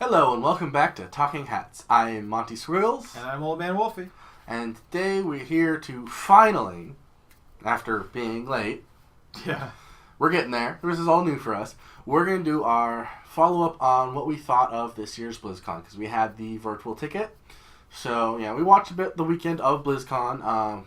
Hello and welcome back to Talking Hats. I am Monty Swirls. And I'm Old Man Wolfie. And today we're here to finally, after being late, we're getting there. This is all new for us. We're going to do our follow-up on what we thought of this year's BlizzCon, because we had the virtual ticket. So, yeah, we watched a bit the weekend of BlizzCon.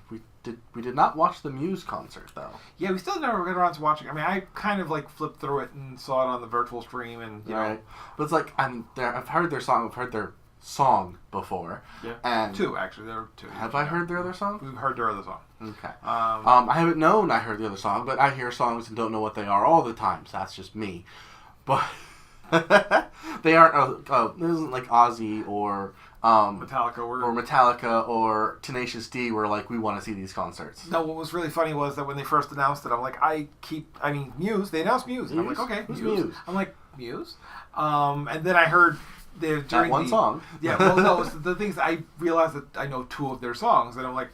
We did not watch the Muse concert, though. Yeah, we still never got around to watching. I mean, I kind of flipped through it and saw it on the virtual stream, and you know. But it's like I've heard their song. I've heard their song before. Yeah. And two actually. There were two. Have I heard their other song? We've heard their other song. Okay. I haven't known I heard the other song, but I hear songs and don't know what they are all the time. So that's just me. But they aren't. This isn't like Ozzy or. Metallica or Tenacious D were like, we want to see these concerts. No, what was really funny was that when they first announced it, I'm like, Muse, they announced Muse. And I'm like, okay, Muse. I'm like, Muse? And then I heard during that one song. Yeah, well, no, the things I realized that I know two of their songs, and I'm like,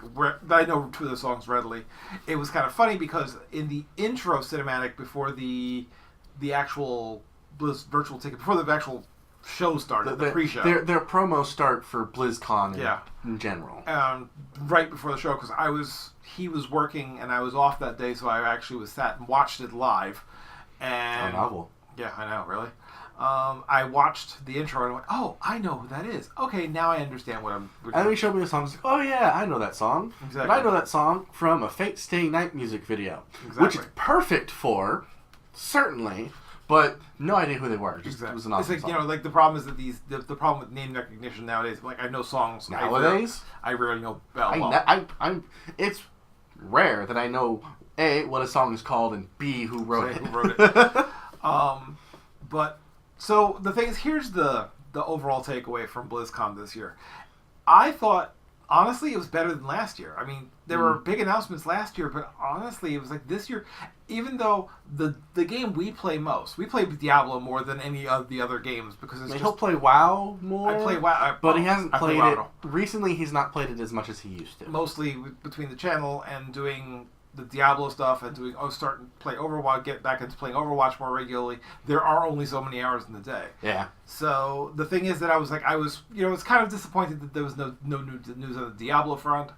I know two of the songs readily. It was kind of funny because in the intro cinematic before the actual Blizz virtual ticket, before the actual show started, the pre-show. Their promos start for BlizzCon in general. Right before the show, because he was working and I was off that day, so I actually sat and watched it live. And novel. Yeah, I know, really. I watched the intro and I went, oh, I know who that is. Okay, now I understand what I'm... And then he showed me the song. I was like, oh yeah, I know that song. Exactly. But I know that song from a Fate Stay Night music video. Exactly. Which is perfect for, certainly... But no idea who they were. It was an awesome song. You know, the problem is that the problem with name recognition nowadays. I know songs nowadays. I rarely know. It's rare that I know A, what a song is called, and B, who wrote it. But so the thing is, here's the overall takeaway from BlizzCon this year. I thought, honestly, it was better than last year. I mean, there were big announcements last year, but honestly, it was like this year, even though the game we play most, we play Diablo more than any of the other games, because he'll play WoW more. I play WoW, but he hasn't played it. Recently, he's not played it as much as he used to. Mostly between the channel and doing the Diablo stuff and starting to play Overwatch, get back into playing Overwatch more regularly. There are only so many hours in the day. Yeah. So the thing is that I was kind of disappointed that there was no news on the Diablo front,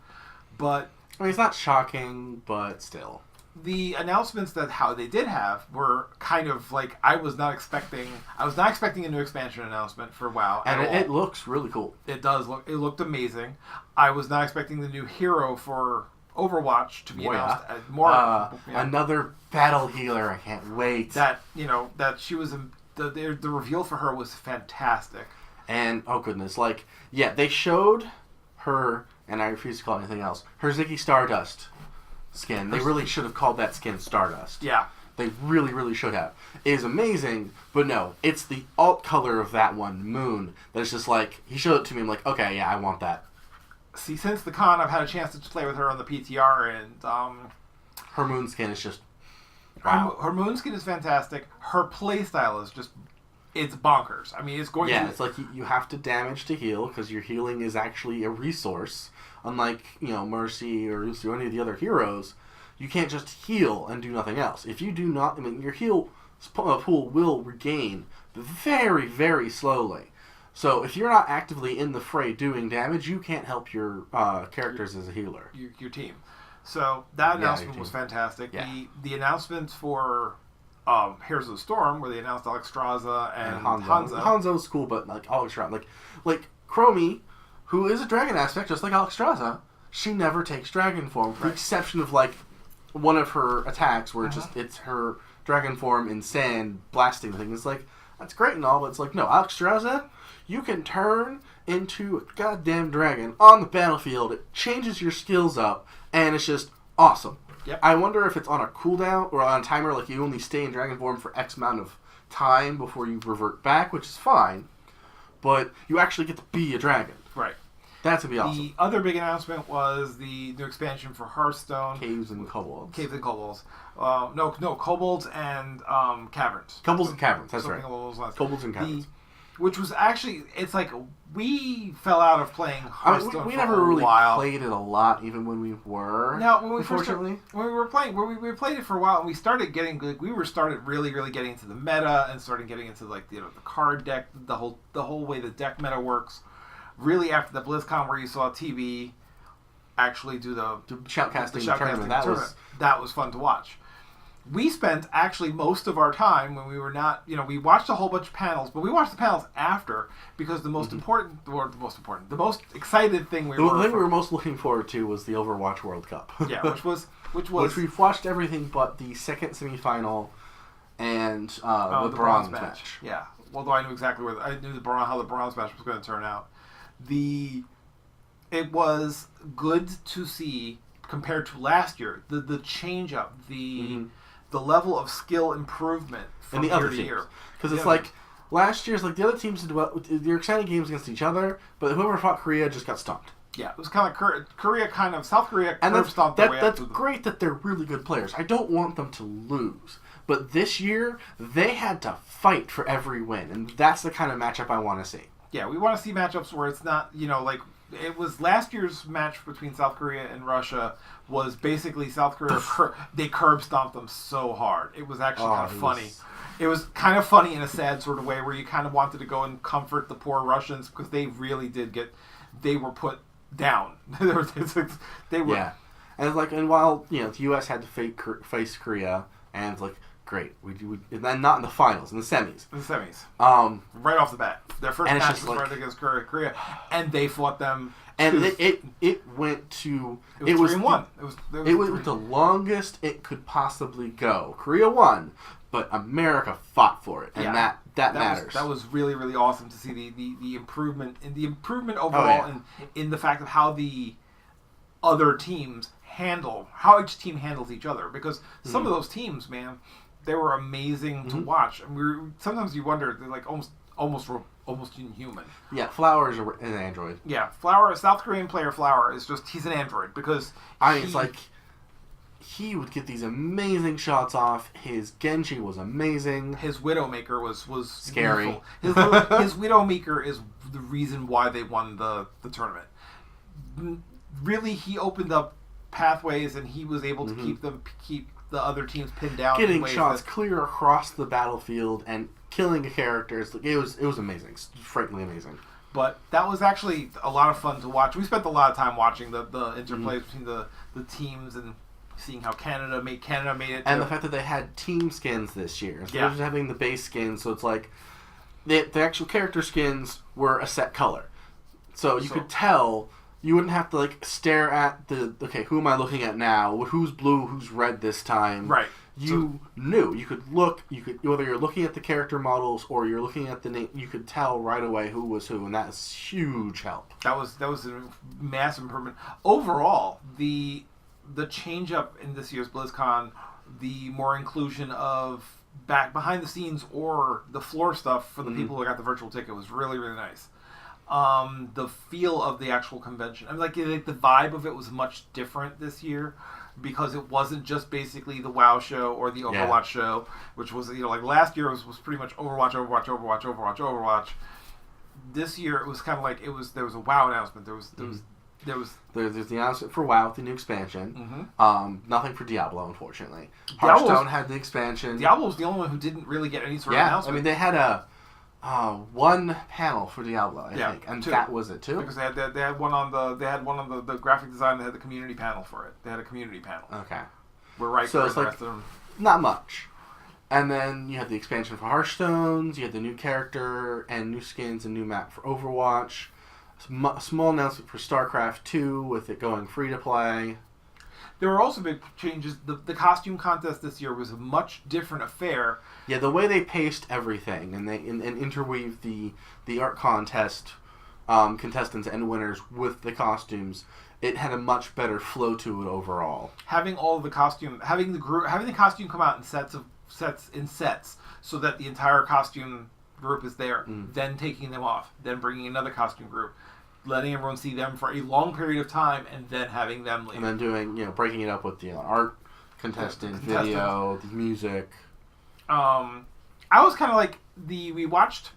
but I mean, it's not shocking, but still. The announcements that how they did have were kind of like I was not expecting a new expansion announcement for WoW. And it looks really cool. It does look. It looked amazing. I was not expecting the new hero for Overwatch to be announced. Another battle healer. I can't wait. That she was the reveal for her was fantastic. And oh goodness, they showed her, and I refuse to call it anything else. Her Ziggy Stardust skin. They really should have called that skin Stardust. Yeah. They really, really should have. It is amazing, but no, it's the alt color of that one, Moon, that is just he showed it to me, I'm like, okay, yeah, I want that. See, since the con, I've had a chance to play with her on the PTR, and her Moon skin is just wow. Her Moon skin is fantastic. Her playstyle is just, it's bonkers. I mean, it's going to... Yeah, it's like you have to damage to heal, because your healing is actually a resource. Unlike, Mercy or Lucy or any of the other heroes, you can't just heal and do nothing else. If you do not, your heal pool will regain very, very slowly. So if you're not actively in the fray doing damage, you can't help your characters as a healer. Your team. So that announcement was fantastic. Yeah. The announcement for Heroes of the Storm, where they announced Alexstrasza and Hanzo. Hanzo's cool, but Alexstrasza, like Chromie, who is a dragon aspect, just like Alexstrasza, she never takes dragon form, with the exception of one of her attacks where it's her dragon form in sand blasting the thing. It's that's great and all, but it's no, Alexstrasza, you can turn into a goddamn dragon on the battlefield. It changes your skills up, and it's just awesome. Yep. I wonder if it's on a cooldown or on a timer, you only stay in dragon form for X amount of time before you revert back, which is fine, but you actually get to be a dragon. Right. That's going to be awesome. The other big announcement was the new expansion for Hearthstone. Caves and Kobolds. No, Kobolds and Caverns. Kobolds and Caverns, that's right. Along those lines. Kobolds and Caverns. which was actually, it's like we fell out of playing Hearthstone. We never really played it a lot, even when we were. Now, when we unfortunately, when we were playing, we played it for a while, and we started getting good. We started really getting into the meta and started getting into like the card deck, the whole way the deck meta works. Really, after the BlizzCon, where you saw TV actually do the shoutcasting tournament, that was fun to watch. We spent actually most of our time when we were not, we watched a whole bunch of panels, but we watched the panels after because the most the most excited thing we were most looking forward to was the Overwatch World Cup. Yeah, which we've watched everything but the second semifinal and the bronze match. Yeah, although I knew exactly how the bronze match was going to turn out. It was good to see compared to last year the change up, the level of skill improvement from and the year other to teams. year. Because it's like last year's like the other teams they're exciting games against each other, but whoever fought Korea just got stomped. Yeah, it was kind of South Korea curb stomped their way up. That's great that they're really good players. I don't want them to lose. But this year, they had to fight for every win, and that's the kind of matchup I want to see. Yeah, we want to see matchups where it's not, like it was last year's match between South Korea and Russia was basically South Korea, they curb stomped them so hard. It was actually kind of funny. It was kind of funny in a sad sort of way where you kind of wanted to go and comfort the poor Russians because they really they were put down. They were. Yeah. And while, the U.S. had to face Korea, and it's like, great. And then not in the finals, in the semis. Right off the bat. Their first match was right against Korea, and they fought them. And it went to... It was 3-1. It was the longest it could possibly go. Korea won, but America fought for it, and that matters. That was really, really awesome to see the improvement overall in the fact of how the other teams how each team handles each other, because some of those teams, man, they were amazing to watch. And sometimes you wonder, they're like almost inhuman. Yeah, Flower is an android. Yeah, Flower, South Korean player Flower is he's an android because it's like he would get these amazing shots off. His Genji was amazing. His Widowmaker was scary. His Widowmaker is the reason why they won the tournament. Really, he opened up pathways and he was able to keep the other teams pinned down, getting shots clear across the battlefield and killing characters. It was amazing. It's frankly amazing. But that was actually a lot of fun to watch. We spent a lot of time watching the interplay between the teams and seeing how Canada made it. And the fact that they had team skins this year instead of just having the base skins. So it's like the actual character skins were a set color, so you could tell. You wouldn't have to stare at who am I looking at now? Who's blue? Who's red this time? Right. You knew. You could look. Whether you're looking at the character models or you're looking at the name. You could tell right away who was who, and that's huge help. That was a massive improvement overall. The change up in this year's BlizzCon, the more inclusion of back behind the scenes or the floor stuff for the people who got the virtual ticket was really, really nice. The feel of the actual convention, the vibe of it was much different this year because it wasn't just basically the WoW show or the Overwatch show, which was last year was pretty much Overwatch. This year it was kind of there was a WoW announcement. There's the announcement for WoW with the new expansion. Nothing for Diablo, unfortunately. Hearthstone had the expansion. Diablo was the only one who didn't really get any sort of announcement. They had a one panel for Diablo, I think, and that was it too. Because they had one on the graphic design. They had the community panel for it. They had a community panel. Okay, So it's not much. And then you had the expansion for Hearthstones. You had the new character and new skins and new map for Overwatch. A small announcement for StarCraft 2 with it going free to play. There were also big changes. The costume contest this year was a much different affair. Yeah, the way they paced everything and they interweaved the art contest contestants and winners with the costumes, it had a much better flow to it overall. Having the costume come out in sets so that the entire costume group is there, then taking them off, then bringing another costume group, letting everyone see them for a long period of time, and then having them leave. And then doing, breaking it up with the art contestant, video, the music. I was kind of we watched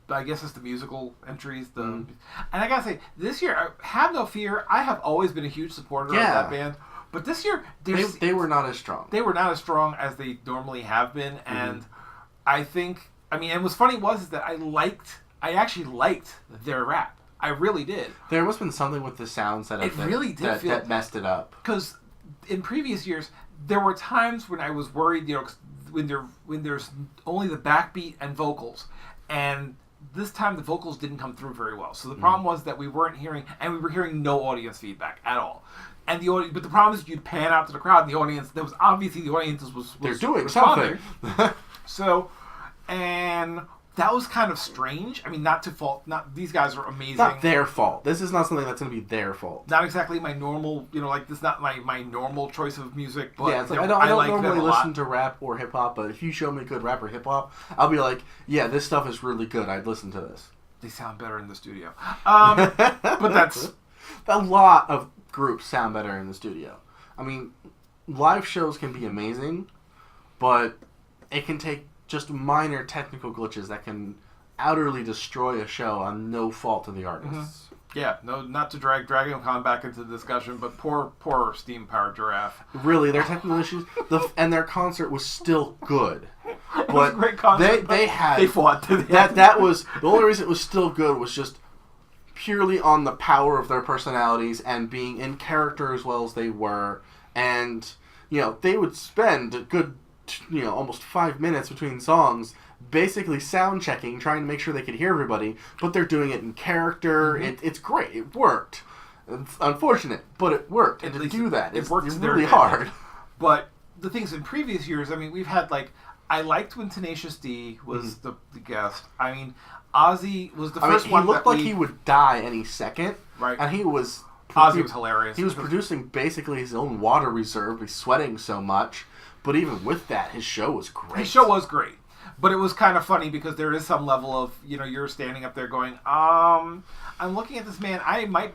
I guess it's the musical entries. And I gotta say, this year, Have No Fear, I have always been a huge supporter of that band. But this year, they were not as strong. They were not as strong as they normally have been. And I think, and what's funny is that I actually liked their rap. I really did. There must have been something with the sound setup that messed it up. Because in previous years, there were times when I was worried, when there's only the backbeat and vocals. And this time the vocals didn't come through very well. So the problem was that we weren't hearing, and we were hearing no audience feedback at all. And but the problem is you'd pan out to the crowd, and the audience, there was obviously the audience was they're doing responding. something. So, and that was kind of strange. These guys are amazing. Not their fault. This is not something that's going to be their fault. Not exactly my normal, this is not my normal choice of music. But yeah, it's like, I don't normally listen to rap or hip hop, but if you show me good rap or hip hop, I'll be like, yeah, this stuff is really good. I'd listen to this. They sound better in the studio. But that's a lot of groups sound better in the studio. Live shows can be amazing, but it can take just minor technical glitches that can utterly destroy a show on no fault of the artists. Yeah, no, not to drag Dragon Con back into the discussion, but poor steam-powered Giraffe. Really, their technical issues, and their concert was still good. It was a great concert. They fought to the end. That was the only reason it was still good was just purely on the power of their personalities and being in character as well as they were, and they would spend a good almost 5 minutes between songs basically sound checking, trying to make sure they could hear everybody, but they're doing it in character. It's great. It worked. It's unfortunate, but it worked. And to do that, it's really hard. But the things in previous years, we've had I liked when Tenacious D was the guest. Ozzy was the first one. He looked like he would die any second. Right. And Ozzy was hilarious. He was producing basically his own water reserve. He's sweating so much. But even with that, his show was great. His show was great. But it was kind of funny because there is some level of, you're standing up there going, I'm looking at this man. I may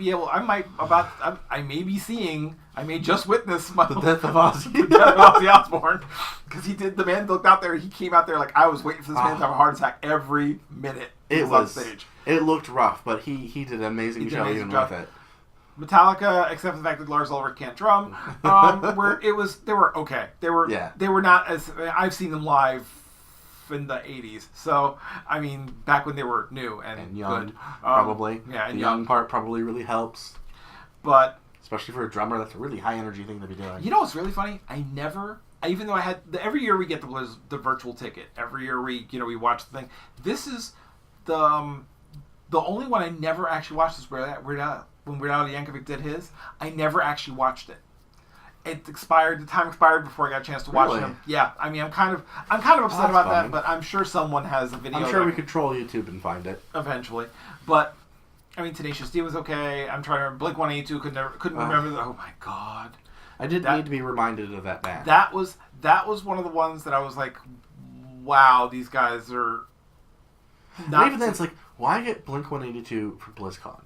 just witness the death of Ozzy. The death of Ozzy Osbourne. Because the man looked out there, he came out there like, I was waiting for this man to have a heart attack every minute he was on stage. It looked rough, but he did an amazing job even with it. Metallica, except for the fact that Lars Ulrich can't drum, they were okay. They were not as, I've seen them live in the 80s. So, back when they were new and young, good. Probably. Yeah, and the young part probably really helps. But especially for a drummer, that's a really high energy thing to be doing. You know what's really funny? Even though I had every year we get the virtual ticket. Every year we watch the thing. This is the only one I never actually watched is Weird Al. When Weird Al Yankovic did his, I never actually watched it. It expired. The time expired before I got a chance to watch him. Yeah, I'm kind of upset about that, but I'm sure someone has a video. I'm sure we could troll YouTube and find it eventually. But Tenacious D was okay. I'm trying to remember. Blink-182 couldn't remember. Oh my god! I did need to be reminded of that band. That was one of the ones that I was like, wow, these guys are. Not even then, it's like, why get Blink-182 for BlizzCon?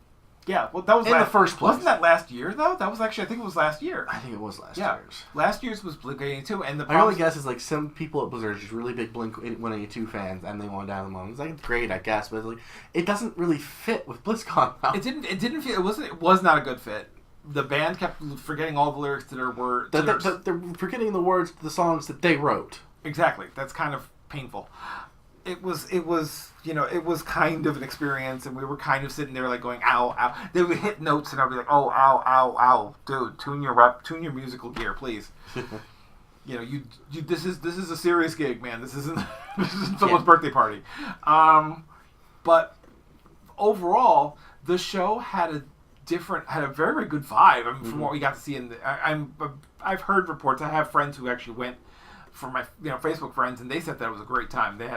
Yeah, well, that was in the first place. Wasn't that last year though? That was actually, I think it was last year. I think it was last year's. Last year's was Blink-182, and my only guess is some people at Blizzard are just really big Blink-182 fans, and they want to down them on. It's it's great, I guess, but it doesn't really fit with BlizzCon. Though. It didn't feel. It was not a good fit. The band kept forgetting all the lyrics to their words. They're forgetting the words to the songs that they wrote. Exactly. That's kind of painful. It was kind of an experience, and we were kind of sitting there going, ow, ow. They would hit notes, and I'd be like, oh, ow, ow, ow, dude, tune your musical gear, please. This is a serious gig, man. This isn't someone's birthday party. But overall, the show had a very, very good vibe. From what we got to see I've heard reports. I have friends who actually went. For my Facebook friends, and they said that it was a great time. They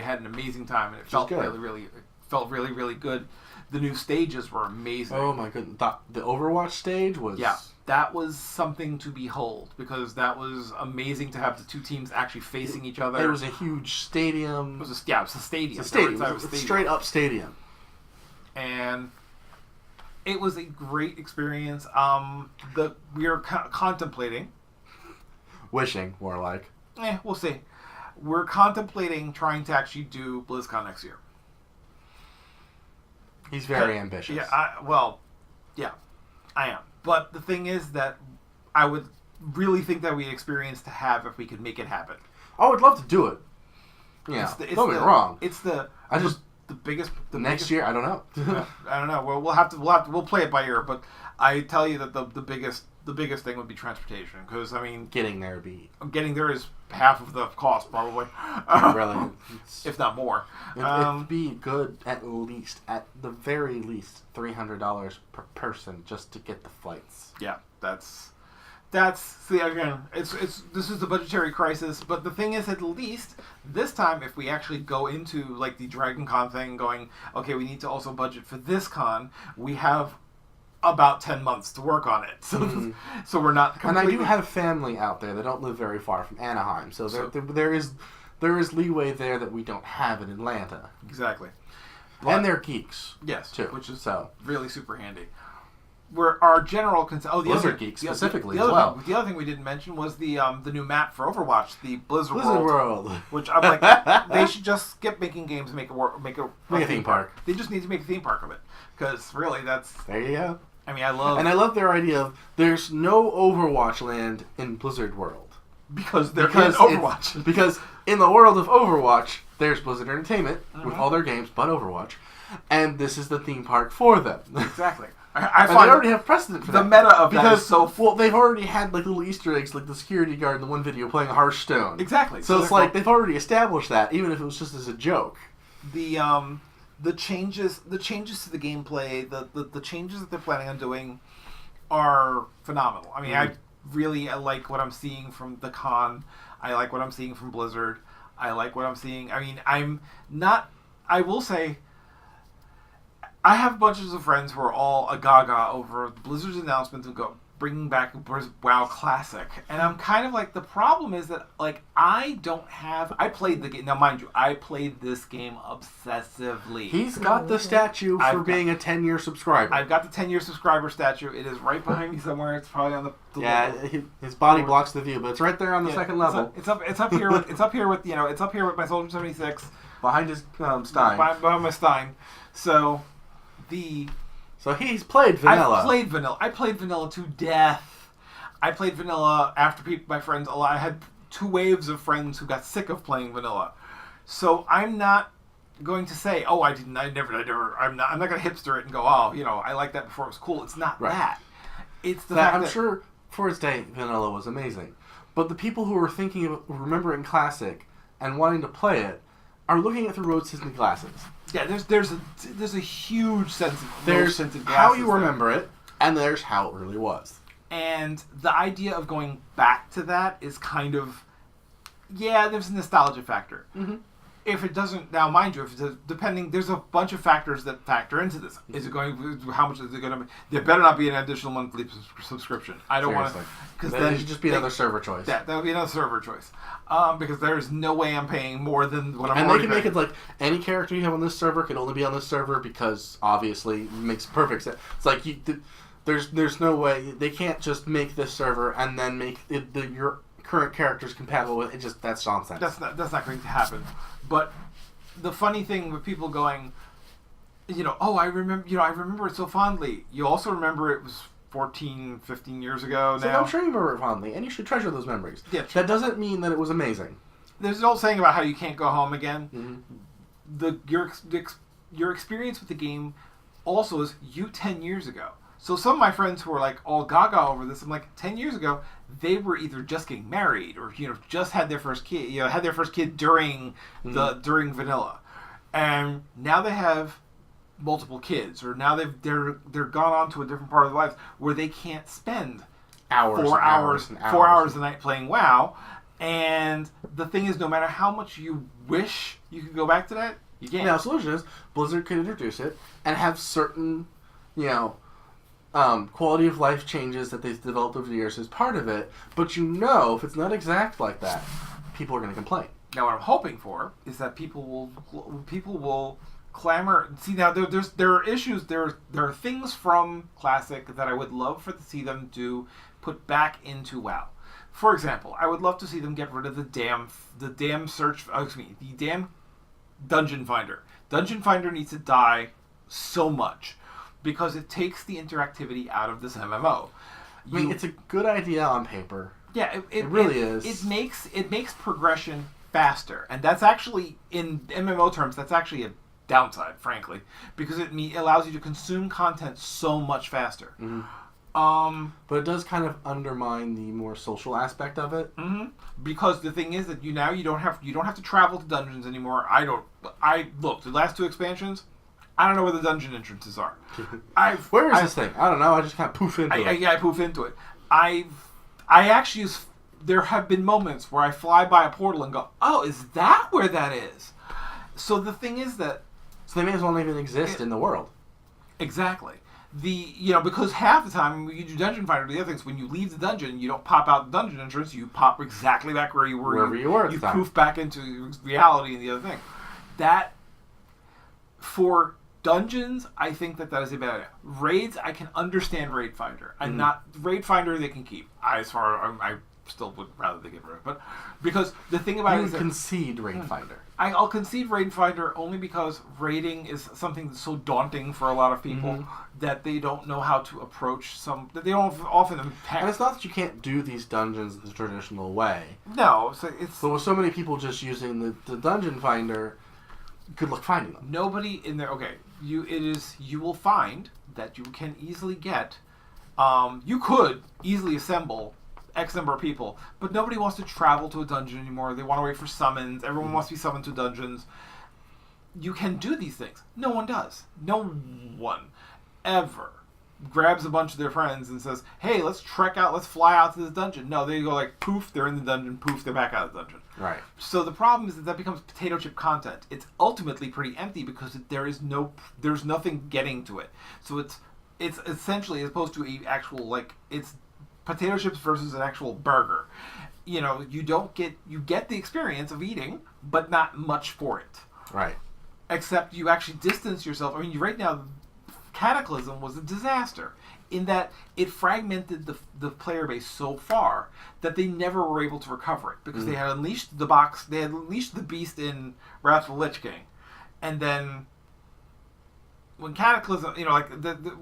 had an amazing time, and it felt really, really good. The new stages were amazing. Oh my goodness, the Overwatch stage was that was something to behold because that was amazing to have the two teams actually facing each other. It was a huge stadium. It was a stadium. It's a straight up stadium, and it was a great experience. We are contemplating. Wishing, more like. We'll see. we're contemplating trying to actually do BlizzCon next year. He's very ambitious. Yeah, I am. But the thing is that I would really think that we experience to have if we could make it happen. I would love to do it. Yeah, don't get me wrong. It's the biggest. Next year, I don't know. I don't know. Well, we'll play it by ear. But I tell you that the biggest thing would be transportation, because I mean, getting there is half of the cost probably. Really, if not more. It'd be good at the very least, $300 per person just to get the flights. Yeah, that's see, again, this is the budgetary crisis, but the thing is, at least this time, if we actually go into like the Dragon Con thing, going, okay, we need to also budget for this con, we have about 10 months to work on it, so so we're not completely... And I do have family out there that don't live very far from Anaheim, so there is leeway there that we don't have in Atlanta. Exactly. And they're geeks, yes, too, which is really super handy. Where our general concern... Oh, the Blizzard other geeks specifically the as well. The other thing we didn't mention was the new map for Overwatch, the Blizzard World. Which I'm like, they should just skip making games and make a theme park. They just need to make a theme park of it. Because really, that's... There you go. I mean, I love their idea of there's no Overwatch land in Blizzard World. Because they're in Overwatch. Because in the world of Overwatch, there's Blizzard Entertainment with all their games but Overwatch. And this is the theme park for them. Exactly. I find they already have precedent for the that. meta of that is so... Well, they've already had like little Easter eggs, like the security guard in the one video playing Hearthstone. Exactly. So it's like they've already established that, even if it was just as a joke. The changes to the gameplay, the changes that they're planning on doing are phenomenal. I mean, I like what I'm seeing from the con. I like what I'm seeing from Blizzard. I like what I'm seeing. I mean, I will say, I have bunches of friends who are all agaga over Blizzard's announcement of bringing back WoW Classic, and I'm kind of like, the problem is that like I played the game. Now, mind you, I played this game obsessively. He's got the statue for being a 10-year subscriber. I've got the 10-year subscriber statue. It is right behind me somewhere. It's probably on the his body blocks the view, but it's right there on the second level. It's up here. It's up here with my Soldier 76 behind his Stein. Behind my Stein. So he's played vanilla. I played vanilla to death. I played vanilla after my friends. I had 2 waves of friends who got sick of playing vanilla. So I'm not going to say, oh, I didn't. I never. I'm not going to hipster it and go, oh, I like that before it was cool. It's not that. It's the fact I'm sure for its day vanilla was amazing, but the people who are thinking of remembering Classic and wanting to play it are looking at through rose-tinted glasses. Yeah, there's a huge sense of rose-tinted glasses. How you remember it, and there's how it really was. And the idea of going back to that is kind of, there's a nostalgia factor. Mm-hmm. If it doesn't, now mind you, there's a bunch of factors that factor into this. Is it going? How much is it going to be? There better not be an additional monthly subscription. I don't want to, because then it should just be another server choice. That would be another server choice, because there's no way I'm paying more than what I'm. And they can make it like any character you have on this server can only be on this server, because obviously it makes perfect sense. It's like there's no way they can't just make this server and then make your current characters compatible with it. That's nonsense. That's not going to happen. But the funny thing with people going, I remember it so fondly. You also remember it was 14, 15 years ago now. I'm sure you remember it fondly, and you should treasure those memories. Yeah, that doesn't mean that it was amazing. There's an old saying about how you can't go home again. Mm-hmm. Your experience with the game also is you 10 years ago. So some of my friends who were like all gaga over this, I'm like, 10 years ago, they were either just getting married or just had their first kid, had their first kid during during vanilla, and now they have multiple kids, or now they're gone on to a different part of their lives where they can't spend 4 hours a night playing WoW. And the thing is, no matter how much you wish you could go back to that, you can't. Now, the solution is Blizzard can introduce it and have certain, quality of life changes that they've developed over the years as part of it, but if it's not exact like that, people are going to complain. Now, what I'm hoping for is that people will clamor. See, now there are issues. There are things from Classic that I would love to see them put back into WoW. For example, I would love to see them get rid of the damn Dungeon Finder. Dungeon Finder needs to die so much because it takes the interactivity out of this MMO. I mean, it's a good idea on paper. Yeah, it really is. It makes progression faster, and that's actually, in MMO terms, that's actually a downside, frankly, because it allows you to consume content so much faster. But it does kind of undermine the more social aspect of it. Because the thing is that you don't have to travel to dungeons anymore. I looked the last 2 expansions. I don't know where the dungeon entrances are. Where is this thing? I don't know. I just kind of poof into it. I poof into it. I actually there have been moments where I fly by a portal and go, oh, is that where that is? So the thing is that... So they may as well not even exist in the world. Exactly. Because half the time when you do Dungeon Finder, the other things, when you leave the dungeon, you don't pop out the dungeon entrance, you pop exactly back where you were. Wherever you were at the time. You poof back into reality and the other thing. That, for dungeons, I think that is a bad idea. Raids, I can understand Raid Finder. Raid Finder, they can keep. I still would rather they get rid of it. But because the thing about it is that... concede Raid Finder. I'll concede Raid Finder only because raiding is something that's so daunting for a lot of people that they don't know how to approach that they don't often... And it's not that you can't do these dungeons the traditional way. No. But with so many people just using the Dungeon Finder, good luck finding them. Nobody in there... Okay, you will find that you can easily get... you could easily assemble X number of people, but nobody wants to travel to a dungeon anymore. They want to wait for summons. Everyone wants to be summoned to dungeons. You can do these things. No one does. No one ever grabs a bunch of their friends and says, hey, let's fly out to this dungeon. No, they go like, poof, they're in the dungeon, poof, they're back out of the dungeon. Right. So the problem is that becomes potato chip content. It's ultimately pretty empty because there's nothing getting to it. So it's essentially, as opposed to a actual, it's potato chips versus an actual burger. You get the experience of eating, but not much for it. Right. Except you actually distance yourself. I mean, right now, Cataclysm was a disaster in that it fragmented the player base so far that they never were able to recover it because they had unleashed the beast in Wrath of the Lich King, and then when Cataclysm,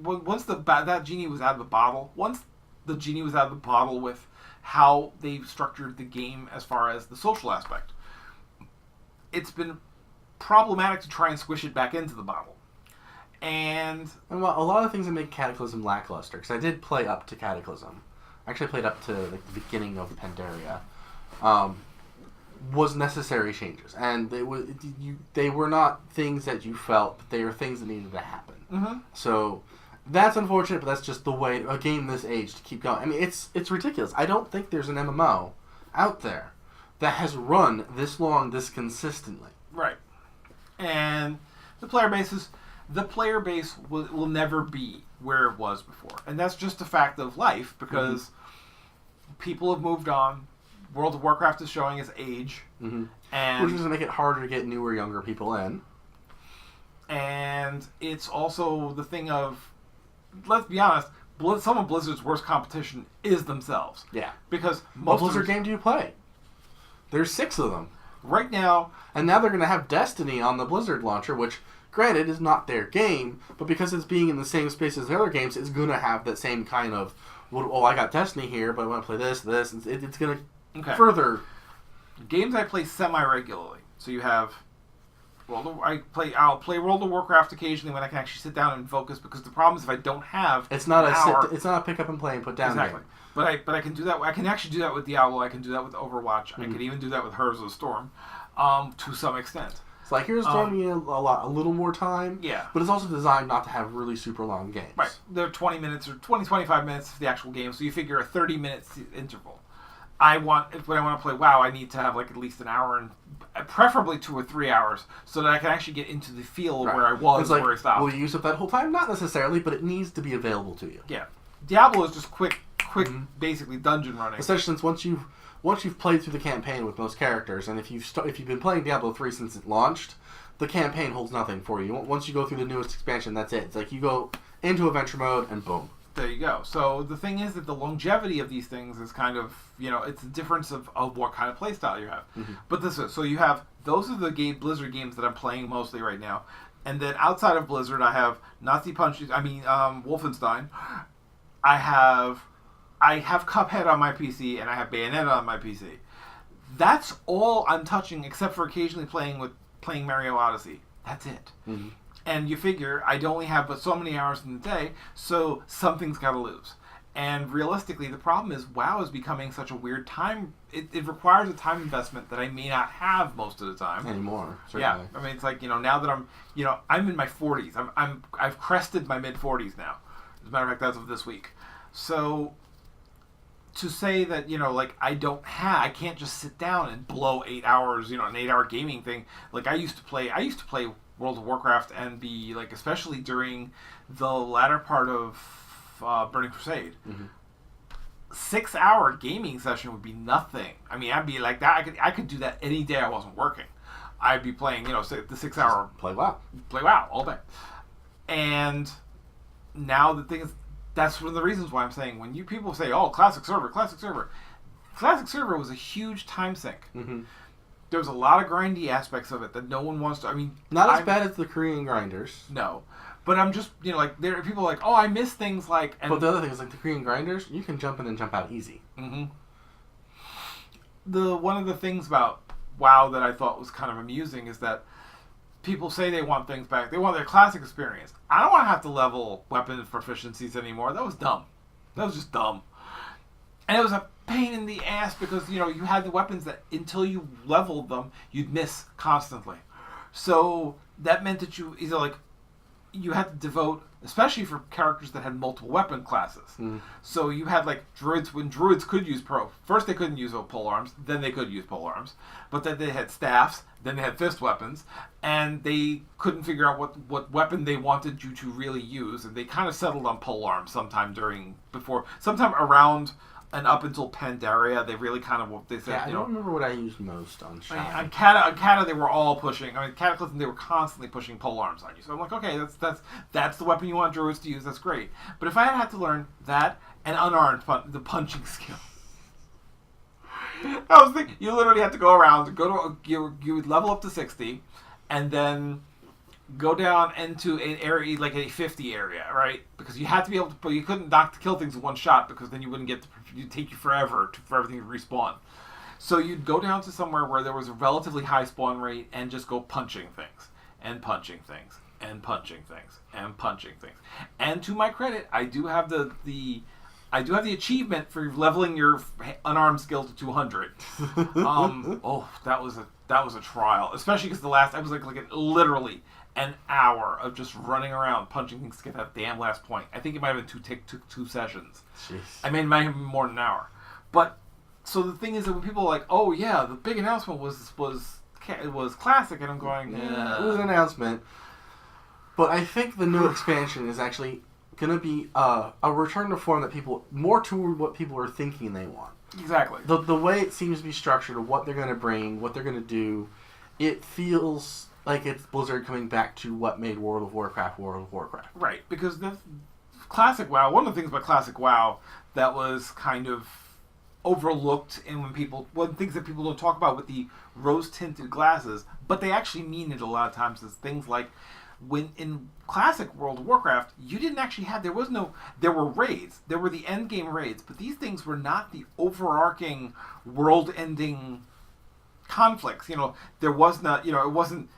once that genie was out of the bottle, with how they structured the game as far as the social aspect, it's been problematic to try and squish it back into the bottle. And a lot of things that make Cataclysm lackluster, because I did play up to Cataclysm. I actually played up to the beginning of Pandaria. Was necessary changes, and they were not things that you felt, but they were things that needed to happen. So that's unfortunate, but that's just the way a game this age to keep going. I mean, it's ridiculous. I don't think there's an MMO out there that has run this long, this consistently. Right. And the player base will never be where it was before, and that's just a fact of life because people have moved on. World of Warcraft is showing its age, and which is going to make it harder to get newer, younger people in. And it's also the thing of, let's be honest, some of Blizzard's worst competition is themselves. Yeah. Because what Blizzard game do you play? There's 6 of them. Right now. And now they're going to have Destiny on the Blizzard launcher, which, granted, is not their game, but because it's being in the same space as the other games, it's going to have that same kind of, well, I got Destiny here, but I want to play this. It's going to further. Games I play semi-regularly. So you have... I'll play World of Warcraft occasionally when I can actually sit down and focus, because the problem is if I don't have it's not a pick up and play and put down exactly game. But I can do that. I can actually do that with Diablo. I can do that with Overwatch. I can even do that with Heroes of the Storm to some extent. It's like Heroes of the Storm, you need a little more time. Yeah, but it's also designed not to have really super long games. Right, they're 20 minutes or 25 minutes for the actual game, so you figure a 30-minute interval. When I want to play WoW, I need to have at least an hour and preferably 2 or 3 hours so that I can actually get into the feel of where I was, where I stopped. Will you use up that whole time? Not necessarily, but it needs to be available to you. Yeah, Diablo is just quick, basically dungeon running. Especially since once you've played through the campaign with most characters, and if you've been playing Diablo 3 since it launched, the campaign holds nothing for you. Once you go through the newest expansion, that's it. It's like you go into adventure mode and boom. There you go. So the thing is that the longevity of these things is kind of, it's a difference of what kind of play style you have. Mm-hmm. But so you have, those are the Blizzard games that I'm playing mostly right now. And then outside of Blizzard, I have Wolfenstein. I have Cuphead on my PC, and I have Bayonetta on my PC. That's all I'm touching, except for occasionally playing Mario Odyssey. That's it. Mm-hmm. And you figure I'd only have but so many hours in the day, so something's got to lose. And realistically, the problem is WoW is becoming such a weird time. It requires a time investment that I may not have most of the time anymore. Certainly. Yeah, I mean, it's like, now that I'm in my 40s. I've crested my mid 40s now. As a matter of fact, that's of this week. So to say that I can't just sit down and blow 8 hours, an 8-hour gaming thing. Like I used to play World of Warcraft and be like, especially during the latter part of Burning Crusade. Mm-hmm. 6-hour gaming session would be nothing. I mean, I'd be like that. I could do that any day I wasn't working. I'd be playing, the 6-hour play WoW all day. And now the thing is, that's one of the reasons why I'm saying when you people say, "Oh, classic server," classic server was a huge time sink. Mm-hmm. There was a lot of grindy aspects of it that no one wants to. I mean, not as bad as the Korean grinders. No. But I'm just, there are people like, oh, I miss things like... But the other thing is, like, the Korean grinders, you can jump in and jump out easy. Mm-hmm. One of the things about WoW that I thought was kind of amusing is that people say they want things back. They want their classic experience. I don't want to have to level weapon proficiencies anymore. That was dumb. That was just dumb. And it was a pain in the ass because, you had the weapons that until you leveled them, you'd miss constantly. So that meant that you either, you had to devote, especially for characters that had multiple weapon classes. Mm. So you had druids, when druids could use first they couldn't use pole arms, then they could use pole arms, but then they had staffs, then they had fist weapons, and they couldn't figure out what weapon they wanted you to really use, and they kind of settled on pole arms sometime around and up until Pandaria, they really kind of, they said, yeah, I don't remember what I used most on Shadow. On Kata, they were all pushing. Cataclysm, they were constantly pushing pole arms on you. So I'm like, okay, that's the weapon you want druids to use. That's great. But if I had to learn that and unarmed the punching skill, I was thinking you literally have to go around, you would level up to 60, and then go down into an area like a 50 area, right? Because you had to be able to, but you couldn't kill things in one shot because then you wouldn't it'd take you forever for everything to respawn. So you'd go down to somewhere where there was a relatively high spawn rate and just go punching things and punching things and punching things and punching things. And to my credit, I do have the achievement for leveling your unarmed skill to 200. That was a trial, especially because I was like literally an hour of just running around punching things to get that damn last point. I think it might have been two sessions. Jeez. I mean, it might have been more than an hour. But so the thing is that when people are like, "Oh yeah, the big announcement was classic," and I'm going, yeah, it was an announcement. But I think the new expansion is actually going to be a return to form that more to what people are thinking they want. Exactly. The way it seems to be structured, of what they're going to bring, what they're going to do, it feels like it's Blizzard coming back to what made World of Warcraft. Right, because the classic WoW, one of the things about classic WoW that was kind of overlooked, and one of the things that people don't talk about with the rose-tinted glasses, but they actually mean it a lot of times, is things like when in classic World of Warcraft, you didn't actually have, there were raids, there were the end game raids, but these things were not the overarching world-ending conflicts. There was not, it wasn't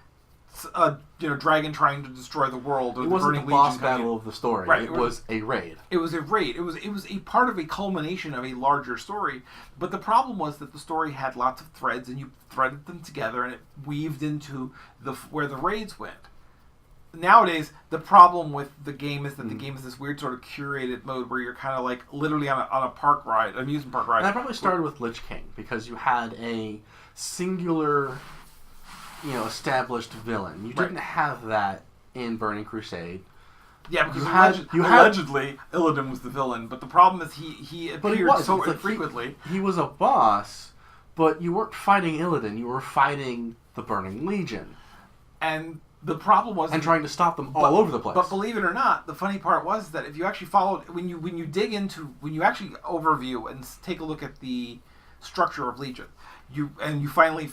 a dragon trying to destroy the world, or it the wasn't Burning the boss Legion battle of the story. Right, it was a raid. It was a raid. It was a part of a culmination of a larger story. But the problem was that the story had lots of threads, and you threaded them together, and it weaved into where the raids went. Nowadays, the problem with the game is that the game is this weird sort of curated mode where you're kind of like literally on a park ride, amusement park ride. And that probably started with Lich King, because you had a singular, established villain. You didn't have that in Burning Crusade. Yeah, because allegedly Illidan was the villain, but the problem is he appeared so infrequently. He was a boss, but you weren't fighting Illidan. You were fighting the Burning Legion. And The problem was... And trying to stop them all over the place. But believe it or not, the funny part was that if you actually followed... When you dig into... When you actually overview and take a look at the structure of Legion, you finally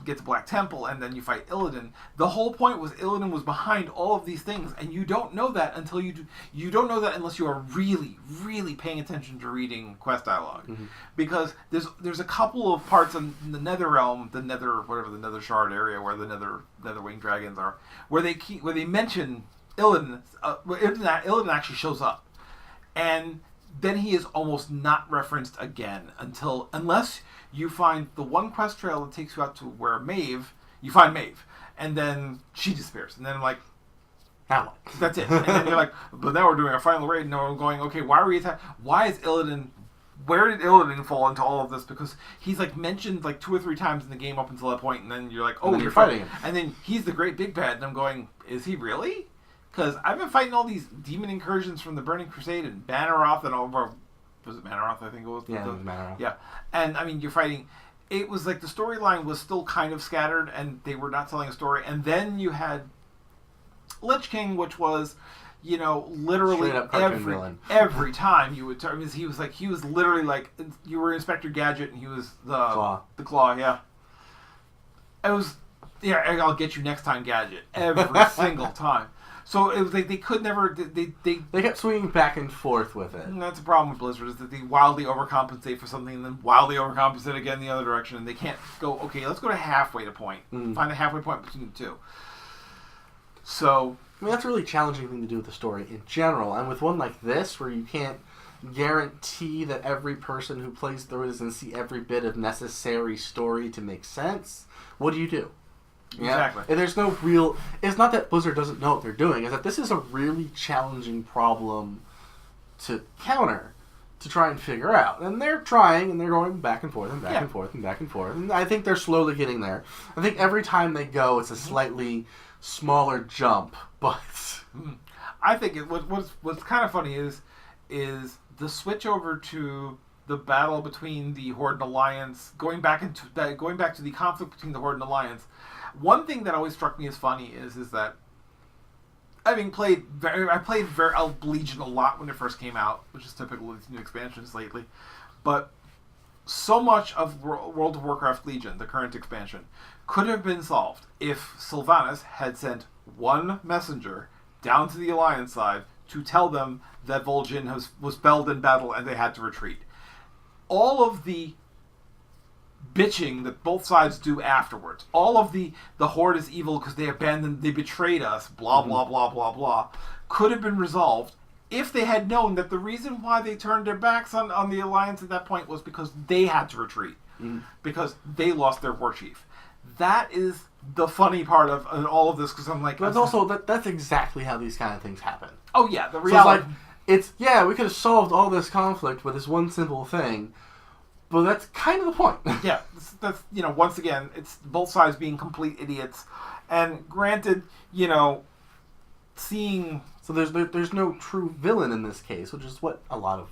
get to Black Temple, and then you fight Illidan. The whole point was Illidan was behind all of these things, and you don't know that until you do. You don't know that unless you are really, really paying attention to reading quest dialogue, because there's a couple of parts in the Nether Realm, the Nether Shard area where the Netherwing dragons are, where they mention Illidan. Illidan actually shows up, and then he is almost not referenced again unless you find the one quest trail that takes you out to where you find Maeve, and then she disappears, and then I'm like, now what? That's it. And then you're like, but now we're doing our final raid, and now we're going, okay, why are we attacking? Why is Illidan? Where did Illidan fall into all of this? Because he's like mentioned like 2 or 3 times in the game up until that point, and then you're like, oh, you're fighting him, and then he's the great big bad, and I'm going, is he really? Because I've been fighting all these demon incursions from the Burning Crusade and Banneroth and over. Was it Banneroth? I think it was. Yeah, it was Banneroth. Yeah, and I mean, you're fighting. It was like the storyline was still kind of scattered, and they were not telling a story. And then you had Lich King, which was, literally every time you would turn. He was literally like you were Inspector Gadget, and he was the Claw. Yeah, it was. Yeah, I'll get you next time, Gadget. Every single time. So it was like they could never. They kept swinging back and forth with it. And that's a problem with Blizzard, is that they wildly overcompensate for something and then wildly overcompensate again the other direction, and they can't go, okay, let's go to halfway to point. Find a halfway point between the two. So I mean, that's a really challenging thing to do with the story in general, and with one like this where you can't guarantee that every person who plays through it is going to see every bit of necessary story to make sense, what do you do? Yeah? Exactly. And there's no real... It's not that Blizzard doesn't know what they're doing. It's that this is a really challenging problem to counter, to try and figure out. And they're trying, and they're going back and forth and back and forth and back and forth. And I think they're slowly getting there. I think every time they go, it's a slightly smaller jump, but... I think what's kind of funny is the switch over to the battle between the Horde and Alliance, going back to the conflict between the Horde and Alliance. One thing that always struck me as funny is that I played Legion a lot when it first came out, which is typical of these new expansions lately. But so much of World of Warcraft Legion, the current expansion, could have been solved if Sylvanas had sent one messenger down to the Alliance side to tell them that Vol'jin was felled in battle and they had to retreat. All of the bitching that both sides do afterwards, all of the Horde is evil because they betrayed us, blah, blah, blah, blah, blah, could have been resolved if they had known that the reason why they turned their backs on the Alliance at that point was because they had to retreat, because they lost their war chief. That is the funny part of all of this, because I'm like... But also, that's exactly how these kind of things happen. Oh, yeah, the reality... So we could have solved all this conflict with this one simple thing, but that's kind of the point. Yeah, that's once again, it's both sides being complete idiots. And granted, seeing... So there's no true villain in this case, which is what a lot of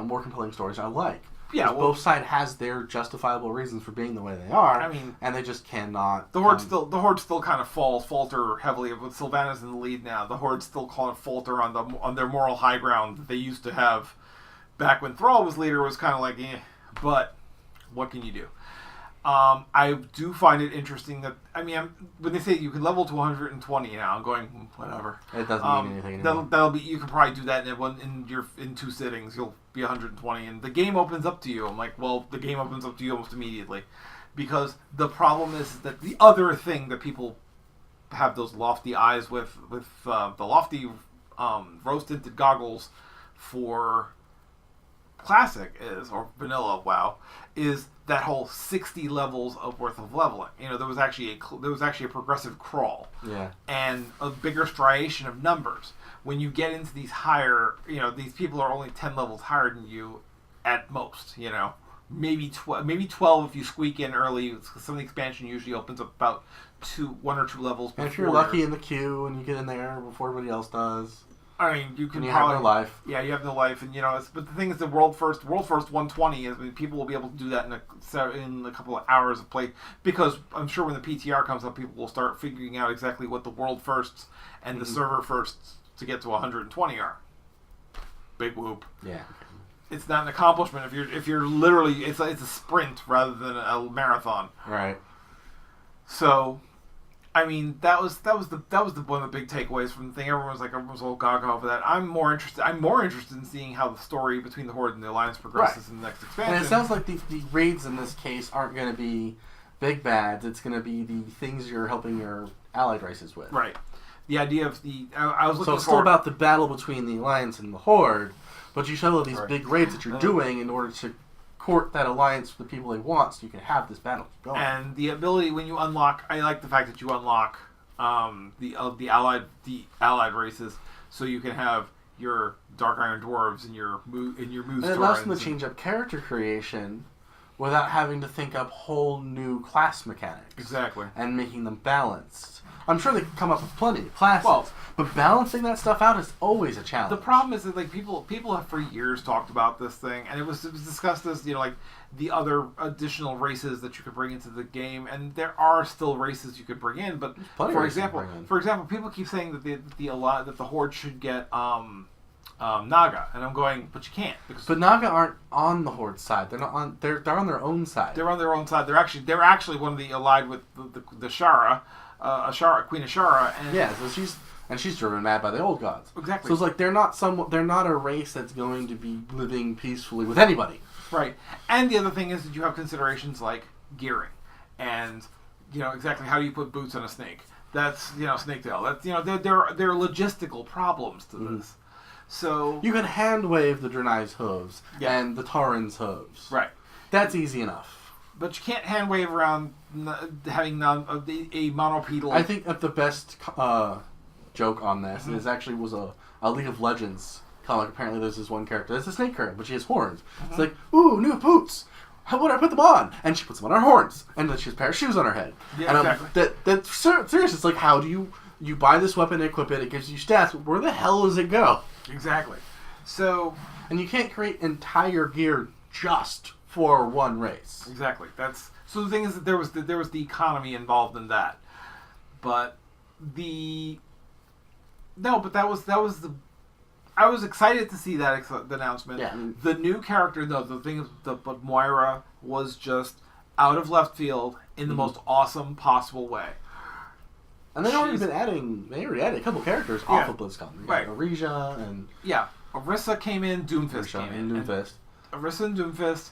more compelling stories are like. Yeah, both sides has their justifiable reasons for being the way they are. I mean, and they just cannot. The Horde still kind of falter heavily with Sylvanas in the lead now. The Horde still kind of falter on their moral high ground that they used to have back when Thrall was leader. Was kind of like, but what can you do? I do find it interesting that when they say you can level to 120 now, I'm going whatever. It doesn't mean anything anymore. That'll be, you can probably do that in 2 sittings. You'll be 120, and the game opens up to you. I'm like, well, the game opens up to you almost immediately, because the problem is that the other thing that people have those lofty eyes with the lofty rose tinted goggles for Classic or Vanilla WoW is that whole 60 levels of worth of leveling. There was actually a progressive crawl, and a bigger striation of numbers. When you get into these higher, these people are only 10 levels higher than you at most. Maybe 12 if you squeak in early. Some of the expansion usually opens up about 1 or 2 levels. And if you're lucky in the queue and you get in there before everybody else does. I mean, you can and you probably have no life. Yeah, you have no life, and but the thing is, the world first 120 is. I mean, people will be able to do that in a couple of hours of play, because I'm sure when the PTR comes up, people will start figuring out exactly what the world firsts and the server firsts to get to 120 are. Big whoop. Yeah. It's not an accomplishment if you're literally it's a sprint rather than a marathon. Right. So, I mean, that was one of the big takeaways from the thing. Everyone was all gaga over that. I'm more interested in seeing how the story between the Horde and the Alliance progresses in the next expansion. And it sounds like the raids in this case aren't going to be big bads. It's going to be the things you're helping your allied races with. Right. The idea of I was looking so it's still about the battle between the Alliance and the Horde, but you show these big raids that you're doing in order to court that alliance for the people they want, so you can have this battle going. And the ability when you unlock, I like the fact that you unlock the allied races, so you can have your Dark Iron Dwarves and your Moose. And it allows them to change up character creation without having to think up whole new class mechanics. Exactly. And making them balanced. I'm sure they can come up with plenty of classes, but balancing that stuff out is always a challenge. The problem is that people have for years talked about this thing, and it was discussed as the other additional races that you could bring into the game, and there are still races you could bring in. But for example, people keep saying that the Horde should get Naga, and I'm going, but you can't. But Naga aren't on the Horde side. They're not on. They're on their own side. They're on their own side. They're actually one of the allied with the Shara. Queen Ashara, and she's driven mad by the old gods. Exactly. So it's like they're not a race that's going to be living peacefully with anybody. Right. And the other thing is that you have considerations like gearing, and exactly how do you put boots on a snake. That's snake tail. That's there are logistical problems to this. So you can hand wave the Draenei's hooves and the Tauren's hooves. Right. That's easy enough. But you can't hand wave around having a monopedal. I think that the best joke on this is actually was a League of Legends comic. Apparently, there's this one character. It's a snake current, but she has horns. It's like, ooh, new boots. How would I put them on? And she puts them on her horns, and then she has a pair of shoes on her head. Yeah, and exactly. That's serious. It's like, how do you buy this weapon, equip it, it gives you stats, but where the hell does it go? Exactly. So, and you can't create entire gear just for one race. Exactly. So the thing is that there was the economy involved in that, but I was excited to see that the announcement. Yeah. The new character, though, the thing is, but Moira was just out of left field in the most awesome possible way. And they already added a couple characters off of BlizzCon. Right. Arisia and Orisa came in, Doomfist came in. Orisa and Doomfist.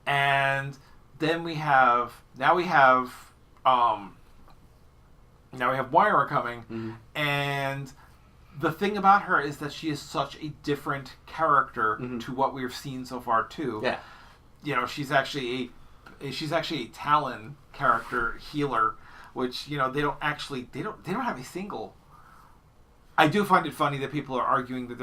And then we have Moira coming, and the thing about her is that she is such a different character to what we've seen so far too. Yeah, she's actually a Talon character healer, which they don't have a single. I do find it funny that people are arguing that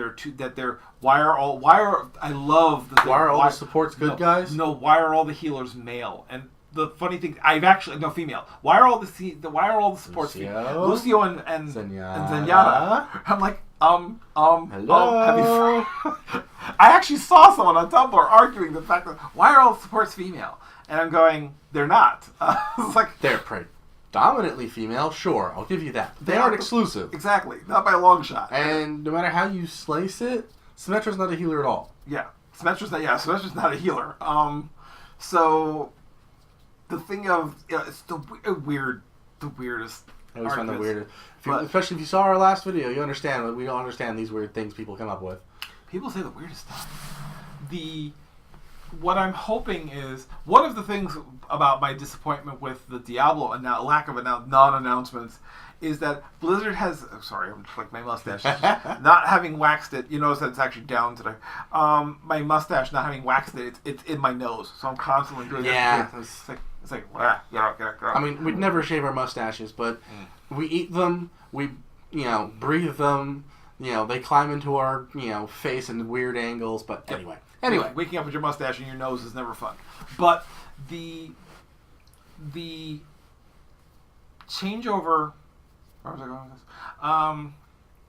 why are all the supports good guys? No, why are all the healers male? And the funny thing, female. Why are all the supports female? Lucio and Zenyatta. I'm like, hello. I actually saw someone on Tumblr arguing the fact that why are all the supports female? And I'm going, they're not. It's like they're predominantly female, sure, I'll give you that. But they aren't exclusive. Exactly, not by a long shot. And no matter how you slice it, Symmetra's not a healer at all. Yeah, Symmetra's not a healer. So the thing of it's the weirdest. I always find the weirdest. Especially if you saw our last video, you understand that we don't understand these weird things people come up with. People say the weirdest stuff. What I'm hoping is one of the things about my disappointment with the Diablo and now lack of non-announcements is that Blizzard has. Oh, sorry, I'm just like my mustache not having waxed it. You notice that it's actually down today. My mustache not having waxed it. It's in my nose, so I'm constantly doing that. Yeah, it's like get. I mean, we'd never shave our mustaches, but we eat them. We breathe them. They climb into our face in weird angles. But anyway. Waking up with your mustache in your nose is never fun. But the changeover. Where was I going with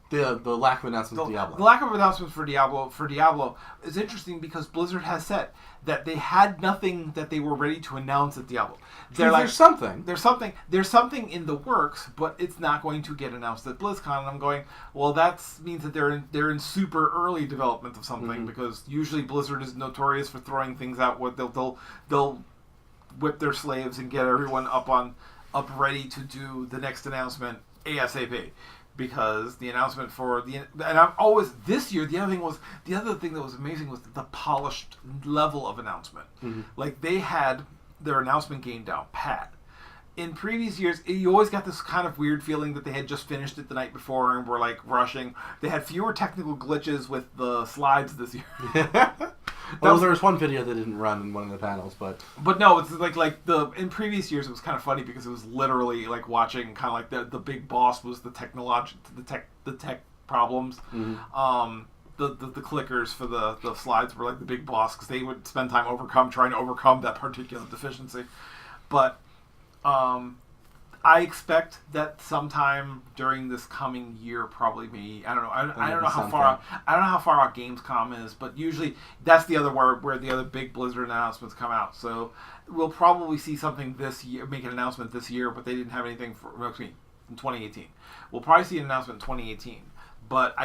this? The lack of announcements for Diablo. The lack of announcements for Diablo is interesting because Blizzard has said that they had nothing that they were ready to announce at Diablo. There's something. There's something in the works, but it's not going to get announced at BlizzCon. And I'm going, well, that means that they're in super early development of something because usually Blizzard is notorious for throwing things out. What they'll whip their slaves and get everyone up ready to do the next announcement ASAP. Because the announcement and I'm always this year. The other thing that was amazing was the polished level of announcement. Like they had their announcement game down pat. In previous years, you always got this kind of weird feeling that they had just finished it the night before and were like rushing. They had fewer technical glitches with the slides this year. Well, there was one video that didn't run in one of the panels, but no, it's like in previous years it was kind of funny because it was literally like watching kind of like the big boss was the tech problems. The clickers for the slides were like the big boss because they would spend time trying to overcome that particular deficiency. But I expect that sometime during this coming year, probably I don't know. I don't know how far. I don't know how far out Gamescom is, but usually that's the other where the other big Blizzard announcements come out. So we'll probably see something this year, make an announcement this year, but they didn't have anything in 2018. We'll probably see an announcement in 2018. But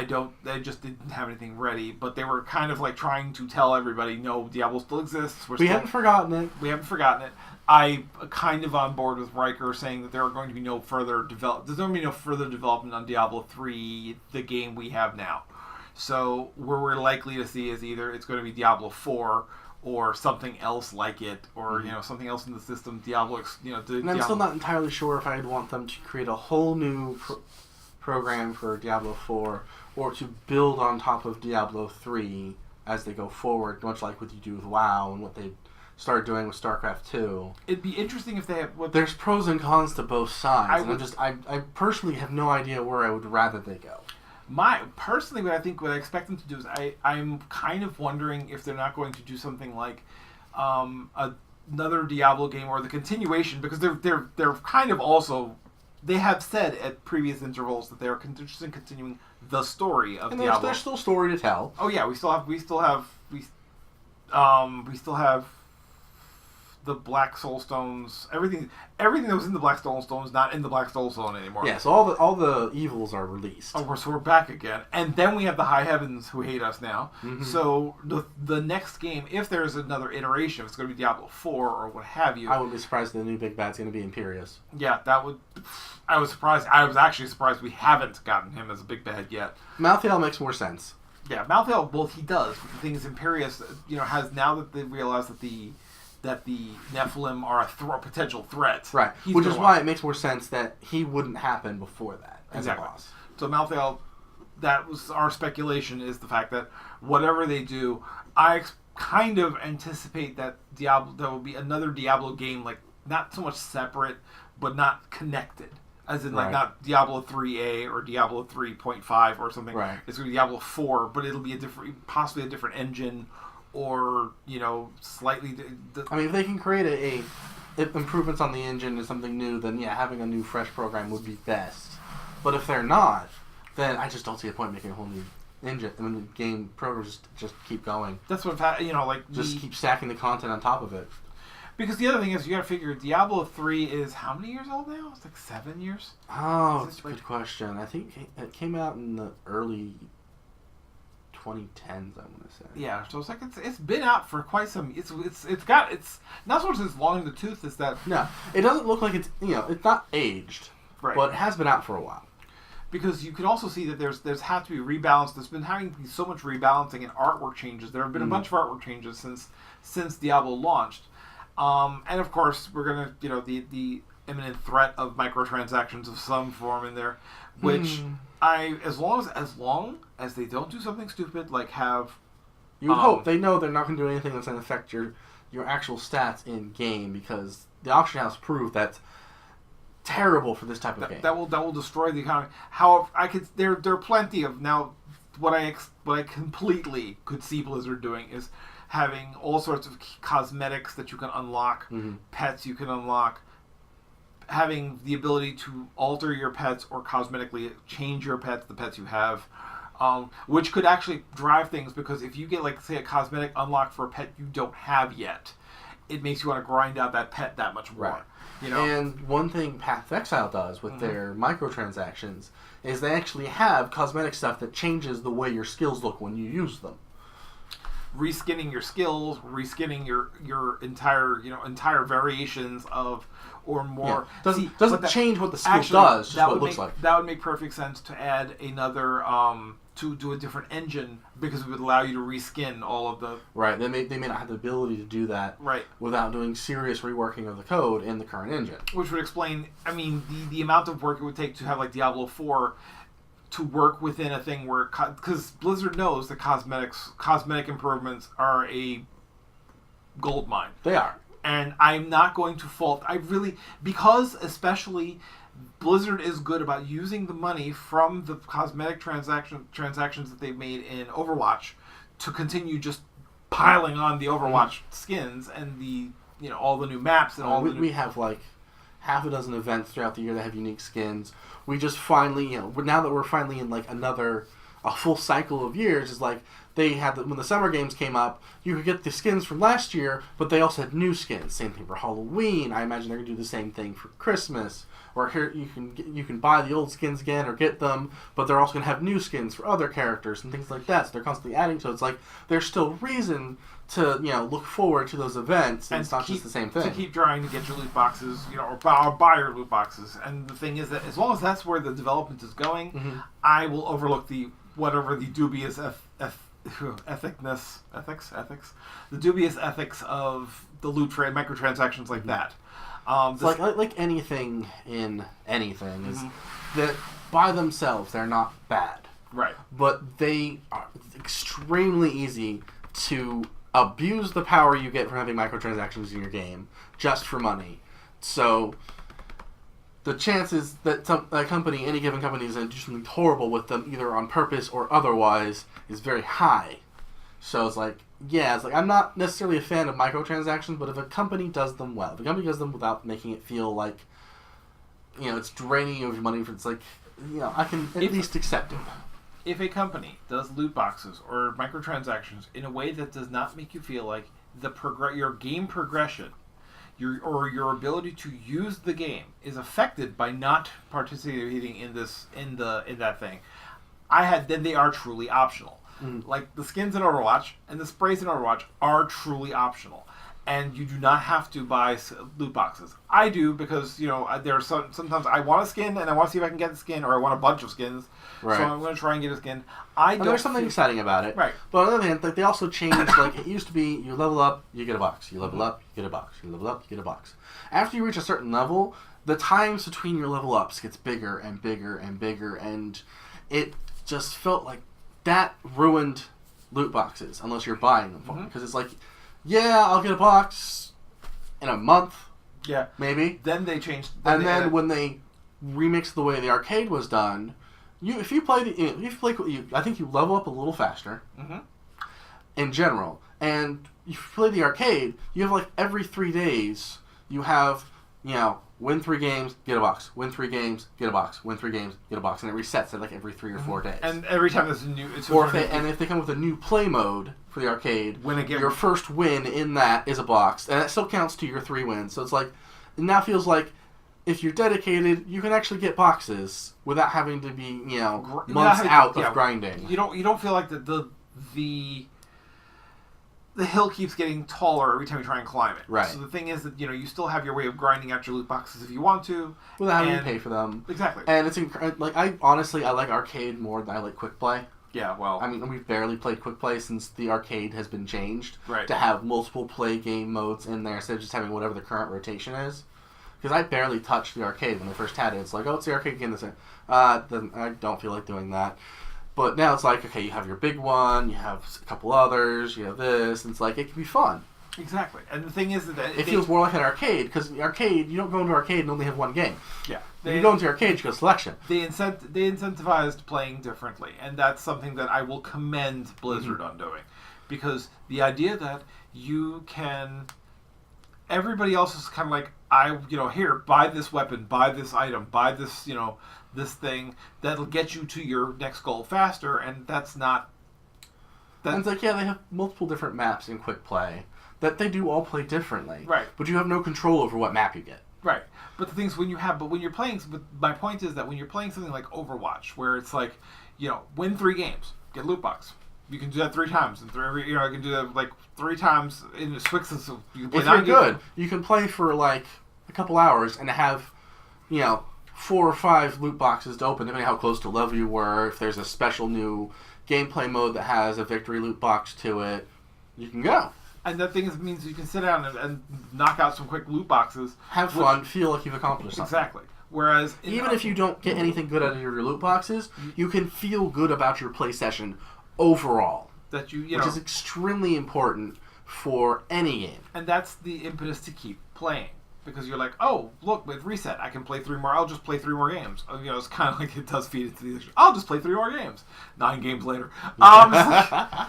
they just didn't have anything ready. But they were kind of like trying to tell everybody, no, Diablo still exists. We haven't forgotten it. We haven't forgotten it. I'm kind of on board with Riker saying that there are going to be no further There's going to be no further development on Diablo 3, the game we have now. So where we're likely to see is either it's going to be Diablo 4 or something else like it, or something else in the system. Diablo, And I'm still not entirely sure if I'd want them to create a whole new program for Diablo 4 or to build on top of Diablo 3 as they go forward, much like what you do with WoW and what they started doing with StarCraft 2. It'd be interesting if they had... There's pros and cons to both sides. I personally have no idea where I would rather they go. Personally, what I expect them to do is I'm kind of wondering if they're not going to do something like another Diablo game or the continuation, because they're kind of also... They have said at previous intervals that they are interested in continuing the story of Diablo. There's still story to tell. Oh yeah, we still have the Black Soul Stones. Everything that was in the Black Soul Stone is not in the Black Soul Stone anymore. Yeah, so all the evils are released. Oh, so we're back again, and then we have the High Heavens who hate us now. So the next game, if there's another iteration, if it's going to be Diablo 4 or what have you, I wouldn't be surprised if the new big bad's going to be Imperius. Yeah, that would. I was surprised. I was actually surprised we haven't gotten him as a big bad yet. Malthael makes more sense. Yeah, Malthael. Well, he does. But the thing is, Imperius, has now that they realize that the Nephilim are a potential threat. Right. Which is why it makes more sense that he wouldn't happen before that as a boss. So Malthael, that was our speculation, is the fact that whatever they do, I kind of anticipate that there will be another Diablo game, like not so much separate, but not connected. As in, like, not Diablo 3A or Diablo 3.5 or something. Right. It's going to be Diablo 4, but it'll be possibly a different engine, or slightly. I mean, if they can create if improvements on the engine is something new, then yeah, having a new fresh program would be best. But if they're not, then I just don't see a point making a whole new engine. I mean, the game program just keep going. That's what just keep stacking the content on top of it. Because the other thing is, you got to figure Diablo 3 is how many years old now? It's like 7 years. Oh, that's a good question. I think it came out in the early 2010s, I'm gonna say. Yeah, so it's like it's been out for quite some. It's not so much as long in the tooth as that. No, it doesn't look like it's it's not aged, right? But it has been out for a while. Because you can also see that there's had to be rebalance. There's been having to be so much rebalancing and artwork changes. There have been a bunch of artwork changes since Diablo launched, and of course we're gonna the imminent threat of microtransactions of some form in there, which as long as they don't do something stupid like have. You would hope they know they're not going to do anything that's going to affect your actual stats in game, because the auction house proved that's terrible for this type of game. That will destroy the economy. However, there are plenty of now. What I completely could see Blizzard doing is having all sorts of cosmetics that you can unlock, pets you can unlock, having the ability to alter your pets or cosmetically change your pets, the pets you have, which could actually drive things, because if you get, like, say, a cosmetic unlock for a pet you don't have yet, it makes you want to grind out that pet that much more. Right. You know? And one thing Path of Exile does with their microtransactions is they actually have cosmetic stuff that changes the way your skills look when you use them. Reskinning your skills, reskinning your entire variations of or more. Yeah. Doesn't change what the skill does, just what it looks like. That would make perfect sense to add another to do a different engine, because it would allow you to reskin all of the... Right, they may not have the ability to do that without doing serious reworking of the code in the current engine. Which would explain, I mean, the amount of work it would take to have, like, Diablo 4 to work within a thing where... Because Blizzard knows that cosmetic improvements are a gold mine. They are. And I'm not going to fault... Because especially... Blizzard is good about using the money from the cosmetic transactions that they've made in Overwatch to continue just piling on the Overwatch skins and the all the new maps and all. We have like half a dozen events throughout the year that have unique skins. We just finally now that we're finally in like a full cycle of years, is like they had when the summer games came up, you could get the skins from last year, but they also had new skins. Same thing for Halloween. I imagine they're gonna do the same thing for Christmas. Or here you can buy the old skins again or get them, but they're also going to have new skins for other characters and things like that. So they're constantly adding. So it's like there's still reason to look forward to those events, and it's not just the same thing. To keep trying to get your loot boxes, or buy your loot boxes. And the thing is that as long as that's where the development is going, I will overlook the dubious ethics, the dubious ethics of the loot trade microtransactions like that. It's like anything in anything is that by themselves they're not bad, right? But they are extremely easy to abuse the power you get from having microtransactions in your game just for money. So the chances that any given company is going to do something horrible with them, either on purpose or otherwise, is very high. So it's like. Yeah, it's like I'm not necessarily a fan of microtransactions, but if a company does them well, if a company does them without making it feel like, it's draining you of your money, it's like, I can at least accept it. If a company does loot boxes or microtransactions in a way that does not make you feel like your game progression, your ability to use the game is affected by not participating in that thing, then they are truly optional. Like the skins in Overwatch and the sprays in Overwatch are truly optional, and you do not have to buy loot boxes. I do, because there are sometimes I want a skin and I want to see if I can get the skin, or I want a bunch of skins, so I'm going to try and get a skin. There's something exciting about it, right? But on the other hand, they also changed. Like it used to be, you level up, you get a box. You level up, you get a box. You level up, you get a box. After you reach a certain level, the times between your level ups gets bigger and bigger and bigger, and it just felt like that ruined loot boxes unless you're buying them for them. Because it's like, yeah, I'll get a box in a month. Yeah. Maybe. Then they changed. Then when they remixed the way the arcade was done, I think you level up a little faster. In general. And if you play the arcade, you have like every 3 days, you have, win 3 games, get a box. Win 3 games, get a box. Win 3 games, get a box. And it resets at like every 3 or 4 days. And every time there's a new... if they come with a new play mode for the arcade, your first win in that is a box. And that still counts to your 3 wins. So it's like, it now feels like if you're dedicated, you can actually get boxes without having to be, months out of grinding. You don't feel like the hill keeps getting taller every time you try and climb it. Right. So the thing is that, you still have your way of grinding out your loot boxes if you want to. Without having to pay for them. Exactly. And it's I like arcade more than I like quick play. Yeah, well... I mean, we've barely played quick play since the arcade has been changed. Right. To have multiple play game modes in there instead of just having whatever the current rotation is. Because I barely touched the arcade when they first had it. It's like, it's the arcade game. I don't feel like doing that. But now it's like, okay, you have your big one, you have a couple others, you have this, and it's like, it can be fun. Exactly. And the thing is that... It feels more like an arcade, because the arcade, you don't go into arcade and only have one game. Yeah. When you go into arcade, you go selection. They incentivized playing differently, and that's something that I will commend Blizzard on doing. Because the idea that you can... Everybody else is kind of like, here, buy this weapon, buy this item, buy this, this thing that'll get you to your next goal faster, and that's not. And it's like, yeah, they have multiple different maps in quick play that they do all play differently. Right. But you have no control over what map you get. Right. But the things when you're playing, but my point is that when you're playing something like Overwatch, where it's like, win 3 games, get loot box. You can do that 3 times, and I can do that like 3 times in the Swixes. So you can play if you're good, you can play for like a couple hours and have, 4 or 5 loot boxes to open, depending on how close to level you were. If there's a special new gameplay mode that has a victory loot box to it, you can go. And that means you can sit down and knock out some quick loot boxes. Have fun, feel like you've accomplished something. Exactly. Whereas even if you don't get anything good out of your loot boxes, you can feel good about your play session overall. That which is extremely important for any game. And that's the impetus to keep playing. Because you're like, oh, look, with reset, I can play 3 more. I'll just play 3 more games. It's kind of like it does feed into the issue. I'll just play 3 more games. 9 games later.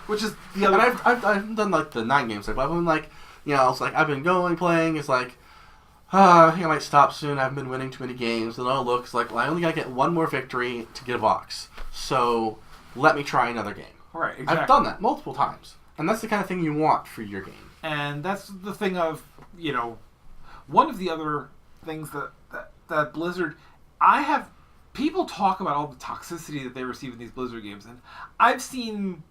Which is the other... And I've done like the 9 games. But I've been like, it's like I've been playing. It's like, I think I might stop soon. I haven't been winning too many games. And I'll look, it's like, well, I only got to get 1 more victory to get a box. So let me try another game. Right, exactly. I've done that multiple times. And that's the kind of thing you want for your game. And that's the thing of, one of the other things that Blizzard, people talk about all the toxicity that they receive in these Blizzard games, and I've seen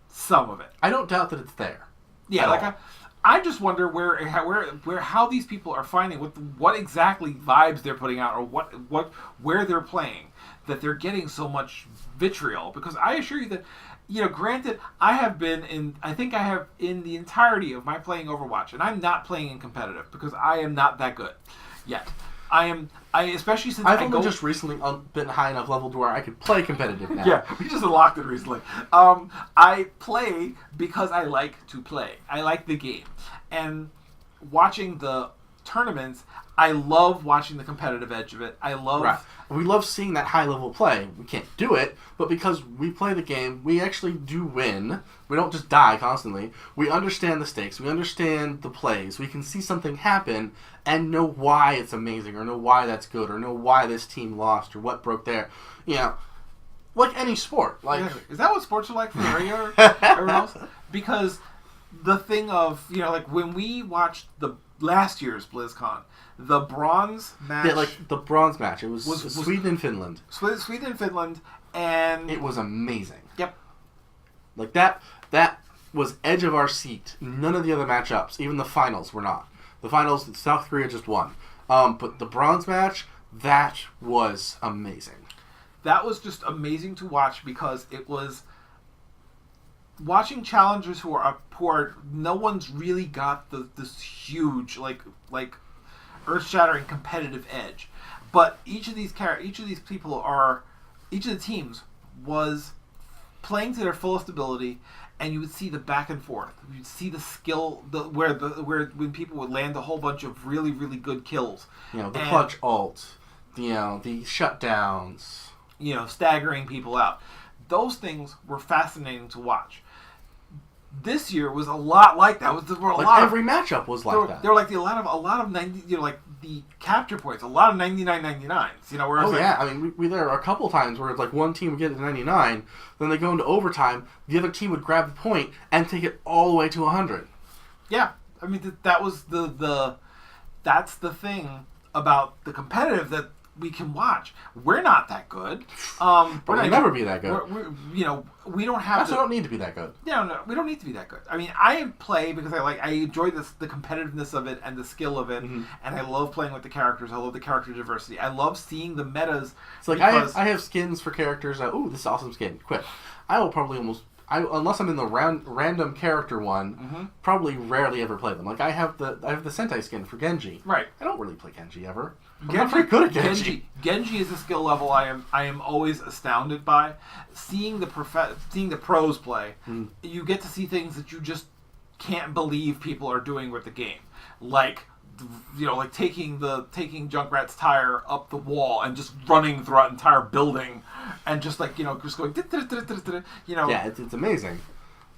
some of it. I don't doubt that it's there. Yeah, I just wonder how these people are finding what exactly vibes they're putting out, or where they're playing, that they're getting so much vitriol. Because I assure you that, granted, I have in the entirety of my playing Overwatch, and I'm not playing in competitive because I am not that good yet. Especially since I've only just recently been high enough level to where I could play competitive now. Yeah, we just unlocked it recently. I play because I like to play. I like the game. And watching the tournaments, I love watching the competitive edge of it. Right. We love seeing that high level play. We can't do it, but because we play the game, we actually do win. We don't just die constantly. We understand the stakes. We understand the plays. We can see something happen and know why it's amazing, or know why that's good, or know why this team lost, or what broke there. Like any sport. Like, is that what sports are like for the regular everyone else? Because the thing of, like when we watched the last year's BlizzCon, the bronze match... Yeah, like the bronze match. It was Sweden and Finland. Sweden and Finland, and... It was amazing. Yep. Like that was edge of our seat. None of the other matchups, even the finals, were not. The finals, South Korea just won. But the bronze match, that was amazing. That was just amazing to watch because it was... Watching challengers who are no one's really got this huge earth-shattering competitive edge, but each of the teams was playing to their fullest ability, and you would see the back and forth. You'd see the skill, when people would land a whole bunch of really, really good kills. The clutch ult, the shutdowns, staggering people out. Those things were fascinating to watch. This year was a lot like that. Every matchup was like that. There were a lot of 90, the capture points, a lot of 99-99s. I mean, there are a couple times where it's like one team would get to 99, then they go into overtime, the other team would grab the point and take it all the way to 100. Yeah, I mean that was that's the thing about the competitive that we can watch. We're not that good. We'll never be that good. We don't have. We don't need to be that good. No, we don't need to be that good. I mean, I play because I enjoy the competitiveness of it and the skill of it, and I love playing with the characters. I love the character diversity. I love seeing the metas. It's like I have skins for characters. Ooh, this is awesome skin. Quit. I will probably unless I'm in the random character one, probably rarely ever play them. Like I have the Sentai skin for Genji. Right. I don't really play Genji ever. I'm not very good at Genji. Genji is a skill level I am always astounded by. Seeing the pros play, you get to see things that you just can't believe people are doing with the game. Like taking Junkrat's tire up the wall and just running throughout an entire building, and just just going. Yeah, it's amazing.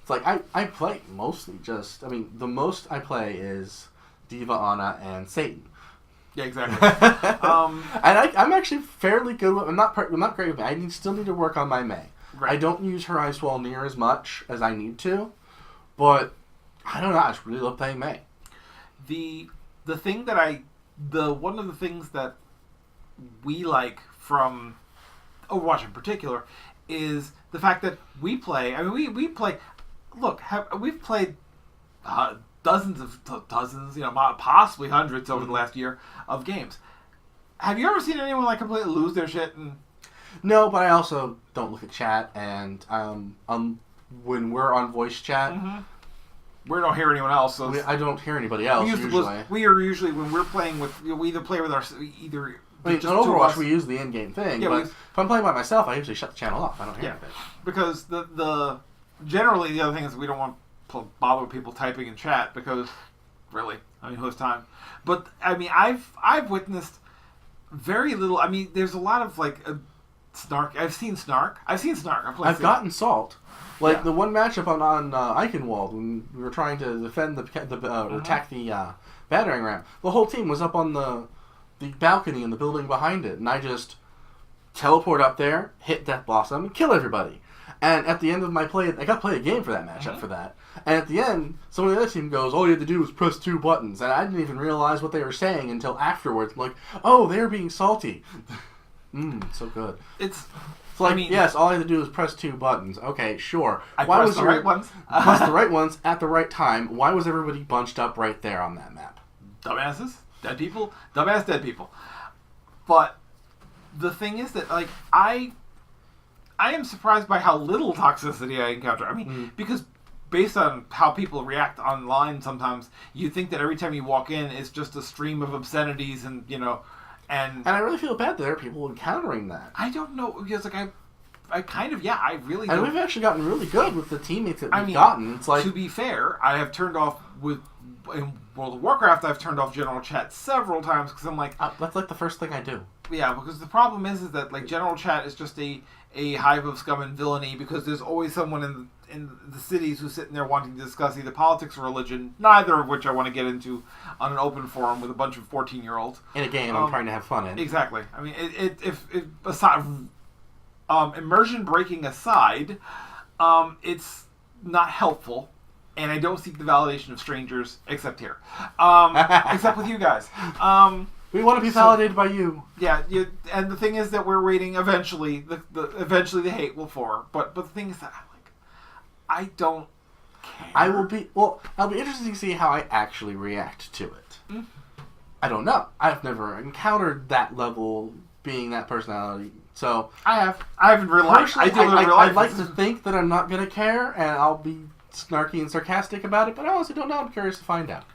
It's like I play mostly the most I play is Diva, Ana, and Satan. Yeah, exactly. And I'm actually fairly good with. I'm not great with Mei. Still need to work on my Mei. Right. I don't use her Ice Wall near as much as I need to, but I don't know. I just really love playing Mei. The thing that one of the things that we like from Overwatch in particular is the fact that we play. I mean, we play. Look, we've played dozens, possibly hundreds over the last year of games. Have you ever seen anyone like completely lose their shit? No, but I also don't look at chat, and when we're on voice chat, we don't hear anyone else. So I don't hear anybody else usually. We are usually when we're playing with we either play with our either. I mean, in Overwatch, we use the in-game thing, but if I'm playing by myself, I usually shut the channel off. I don't hear anything. Because generally the other thing is we don't want to bother people typing in chat because, really, I mean, who has time? But I mean, I've witnessed very little. I mean, there's a lot of like snark. I've seen snark. I've gotten salt. Like the one matchup on Eichenwald when we were trying to defend attack the battering ram. The whole team was up on the balcony in the building behind it, and I just teleport up there, hit Death Blossom, and kill everybody. And at the end of my play, I got to play a game for that matchup for that. And at the end, someone on the other team goes, all you had to do was press 2 buttons. And I didn't even realize what they were saying until afterwards. I'm like, oh, they're being salty. So good. It's like, I mean, yes, all I had to do was press 2 buttons. Okay, sure. I pressed the right ones. Press the right ones at the right time. Why was everybody bunched up right there on that map? Dumbasses. Dead people. Dumbass dead people. But the thing is that, like, I am surprised by how little toxicity I encounter. I mean, because based on how people react online sometimes, you think that every time you walk in, it's just a stream of obscenities and, And I really feel bad that there are people encountering that. I don't know, because, like, I kind of, I really And we've actually gotten really good with the teammates that we've gotten. It's like, to be fair, I have turned off, in World of Warcraft, I've turned off general chat several times, because I'm like... that's like the first thing I do. Yeah, because the problem is that, like, general chat is just a hive of scum and villainy, because there's always someone in the cities who's sitting there wanting to discuss either politics or religion, neither of which I want to get into on an open forum with a bunch of 14-year-olds. In a game I'm trying to have fun in. Exactly. I mean, if aside, immersion breaking aside, it's not helpful, and I don't seek the validation of strangers except here, except with you guys. We want to be validated by you. Yeah, and the thing is that we're waiting eventually. Eventually, the hate will pour. But the thing is that I don't care. I'll be interested to see how I actually react to it. I don't know. I've never encountered that level, being that personality. So I haven't realized. I'd like to think that I'm not gonna care, and I'll be snarky and sarcastic about it. But I honestly don't know. I'm curious to find out.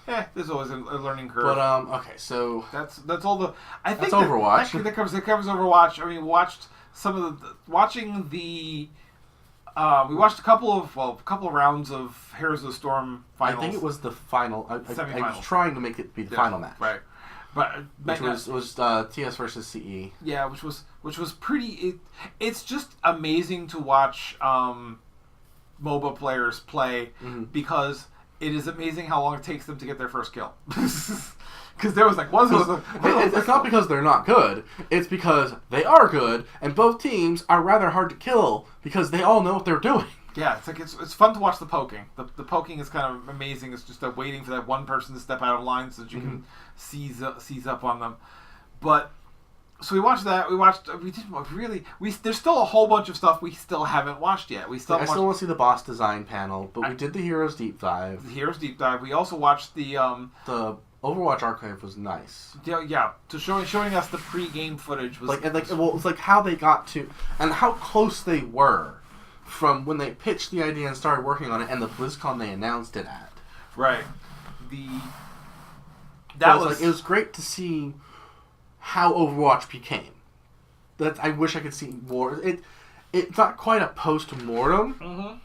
Yeah, there's always a learning curve. But okay, so that's all the. I think that's Overwatch. That covers Overwatch. I mean, we watched we watched a couple of rounds of Heroes of the Storm finals. I think it was the final. I was trying to make it be the final match, right? But which was TS versus CE. Yeah, which was pretty. It's just amazing to watch MOBA players play because. It is amazing how long it takes them to get their first kill. Because there was like it's not because they're not good. It's because they are good, and both teams are rather hard to kill because they all know what they're doing. Yeah, it's like it's fun to watch the poking. The poking is kind of amazing. It's just waiting for that one person to step out of line so that you can seize up on them. But so we watched that. There's still a whole bunch of stuff we still haven't watched yet. I still want to see the boss design panel, but we did the Heroes Deep Dive. We also watched the Overwatch Archive was nice. Yeah. So showing us the pre-game footage was it's like how they got to and how close they were from when they pitched the idea and started working on it, and the BlizzCon they announced it at. Right. It was great to see how Overwatch became. I wish I could see more. It's not quite a post-mortem.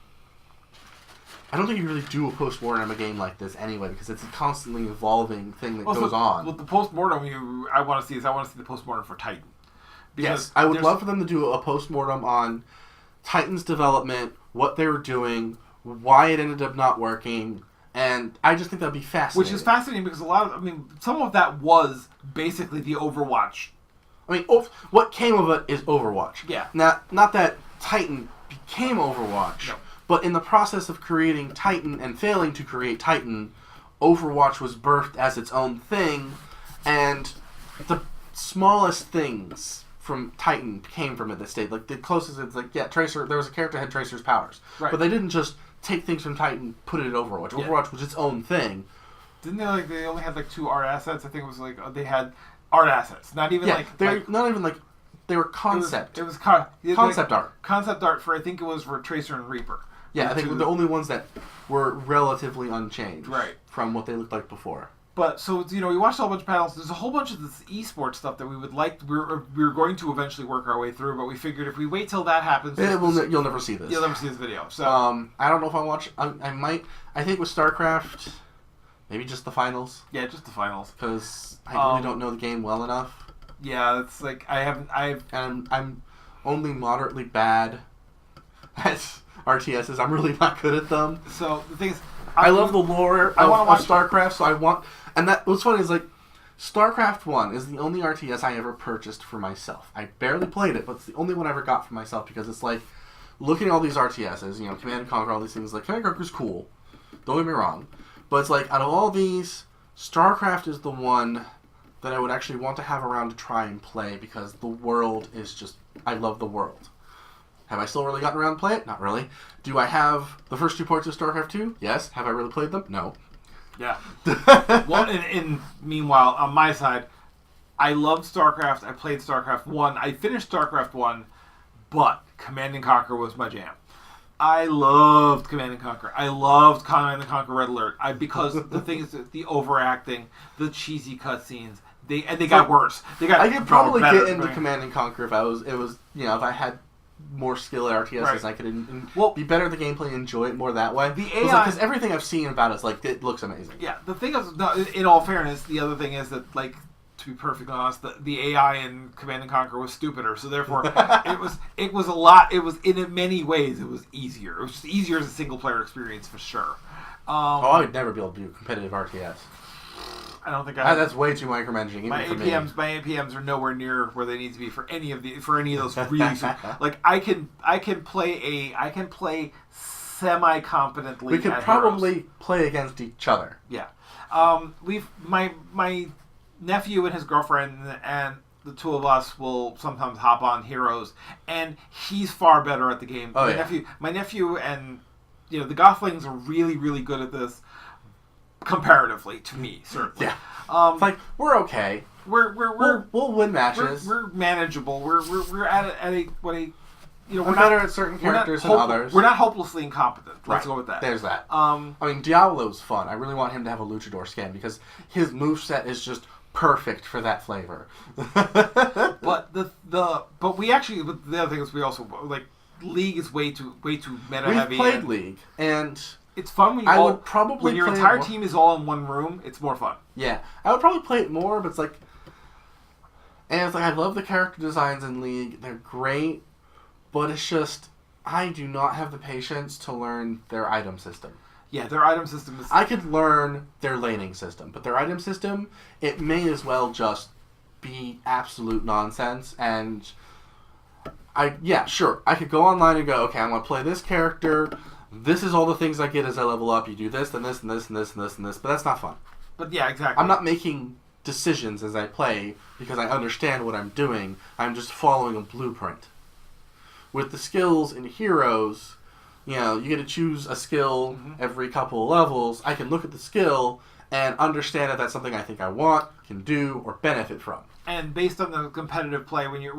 I don't think you really do a post-mortem in a game like this anyway, because it's a constantly evolving thing that goes on. Well, the post-mortem I want to see the post-mortem for Titan. Yes, I would love for them to do a post-mortem on Titan's development, what they were doing, why it ended up not working, And I just think that'd be fascinating. Which is fascinating because some of that was basically the Overwatch. I mean, what came of it is Overwatch. Yeah. Now, not that Titan became Overwatch, no. but in the process of creating Titan and failing to create Titan, Overwatch was birthed as its own thing, and the smallest things from Titan came from it that stayed. Like, the closest, it's like, yeah, Tracer, there was a character that had Tracer's powers. Right. But they didn't just take things from Titan, put it in Overwatch. Yeah. Overwatch was its own thing. Didn't they only had 2 art assets? I think it was they had art assets. Not even not even they were concept. It was concept art. Concept art for, I think it was for Tracer and Reaper. Yeah, I think the only ones that were relatively unchanged from what they looked like before. But, so, we watched a whole bunch of panels. There's a whole bunch of this esports stuff that we would like. We're going to eventually work our way through, but we figured if we wait till that happens... you'll never see this. You'll never see this video. So I don't know if I'll watch... I might... I think with StarCraft, maybe just the finals. Yeah, just the finals. Because I really don't know the game well enough. Yeah, it's like, I'm only moderately bad at RTSs. I'm really not good at them. So, the thing is... I love the lore of StarCraft, so I want... And what's funny is, StarCraft 1 is the only RTS I ever purchased for myself. I barely played it, but it's the only one I ever got for myself, because it's looking at all these RTSs, Command and Conquer, all these things, Command and Conquer's cool. Don't get me wrong. But it's out of all these, StarCraft is the one that I would actually want to have around to try and play, because the world is just... I love the world. Have I still really gotten around to play it? Not really. Do I have the first 2 parts of StarCraft 2? Yes. Have I really played them? No. Yeah. Well, and meanwhile, on my side, I loved StarCraft. I played StarCraft 1. I finished StarCraft 1, but Command and Conquer was my jam. I loved Command and Conquer. I loved Command and Conquer Red Alert. Because the thing is, the overacting, the cheesy cutscenes, they got worse. I could probably get into Command and Conquer if if I had more skill at RTSs, I could be better at the gameplay and enjoy it more that way. The AI... Because everything I've seen about it looks amazing. Yeah, the thing is, in all fairness, the other thing is that, to be perfectly honest, the AI in Command and Conquer was stupider, so therefore, it was in many ways, it was easier. It was just easier as a single-player experience, for sure. I would never be able to do competitive RTS. I don't think that's way too micromanaging. My APMs are nowhere near where they need to be for any of those really I can play semi competently. We could probably play against each other. Yeah. My nephew and his girlfriend and the two of us will sometimes hop on Heroes, and he's far better at the game. My nephew and the Gothlings are really, really good at this. Comparatively to me, certainly. Yeah. We're okay. We'll win matches. We're manageable. We're at a we're better at certain characters than others. We're not hopelessly incompetent. Let's go with that. There's that. Diablo's fun. I really want him to have a luchador skin because his moveset is just perfect for that flavor. But the other thing is we also League is way too meta heavy. We've played League and it's fun when your entire team is all in one room. It's more fun. Yeah, I would probably play it more, but I love the character designs in League. They're great, but it's just I do not have the patience to learn their item system. Yeah, their item system is... I could learn their laning system, but their item system, it may as well just be absolute nonsense, and I could go online and go, okay, I'm going to play this character. This is all the things I get as I level up. You do this, and this, and this, and this, and this, and this. But that's not fun. But yeah, exactly. I'm not making decisions as I play because I understand what I'm doing. I'm just following a blueprint. With the skills in Heroes, you get to choose a skill every couple of levels. I can look at the skill and understand if that's something I think I want, can do, or benefit from. And based on the competitive play, when you're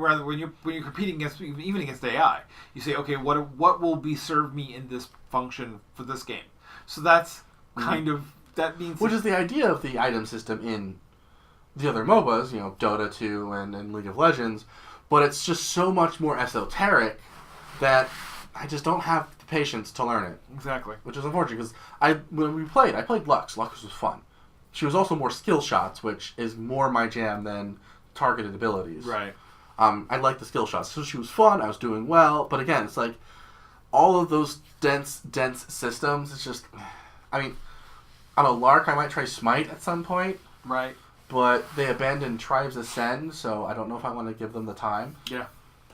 competing against even against AI, you say, okay, what will be served me in this function for this game? So that's kind of that means which is the idea of the item system in the other MOBAs, Dota 2 and League of Legends, but it's just so much more esoteric that I just don't have the patience to learn it. Exactly, which is unfortunate because I played Lux. Lux was fun. She was also more skill shots, which is more my jam than targeted abilities. Right. I like the skill shots. So she was fun. I was doing well. But again, it's all of those dense systems. It's just, on a lark, I might try Smite at some point. Right. But they abandoned Tribes Ascend, so I don't know if I want to give them the time. Yeah.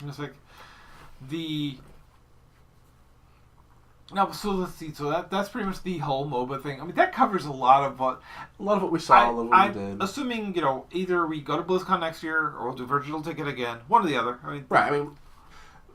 It's like No, so let's see. So that's pretty much the whole MOBA thing. I mean, that covers a lot of what we saw, a lot of what we did. Assuming, either we go to BlizzCon next year or we'll do Virtual Ticket again. One or the other. I mean, right. I mean,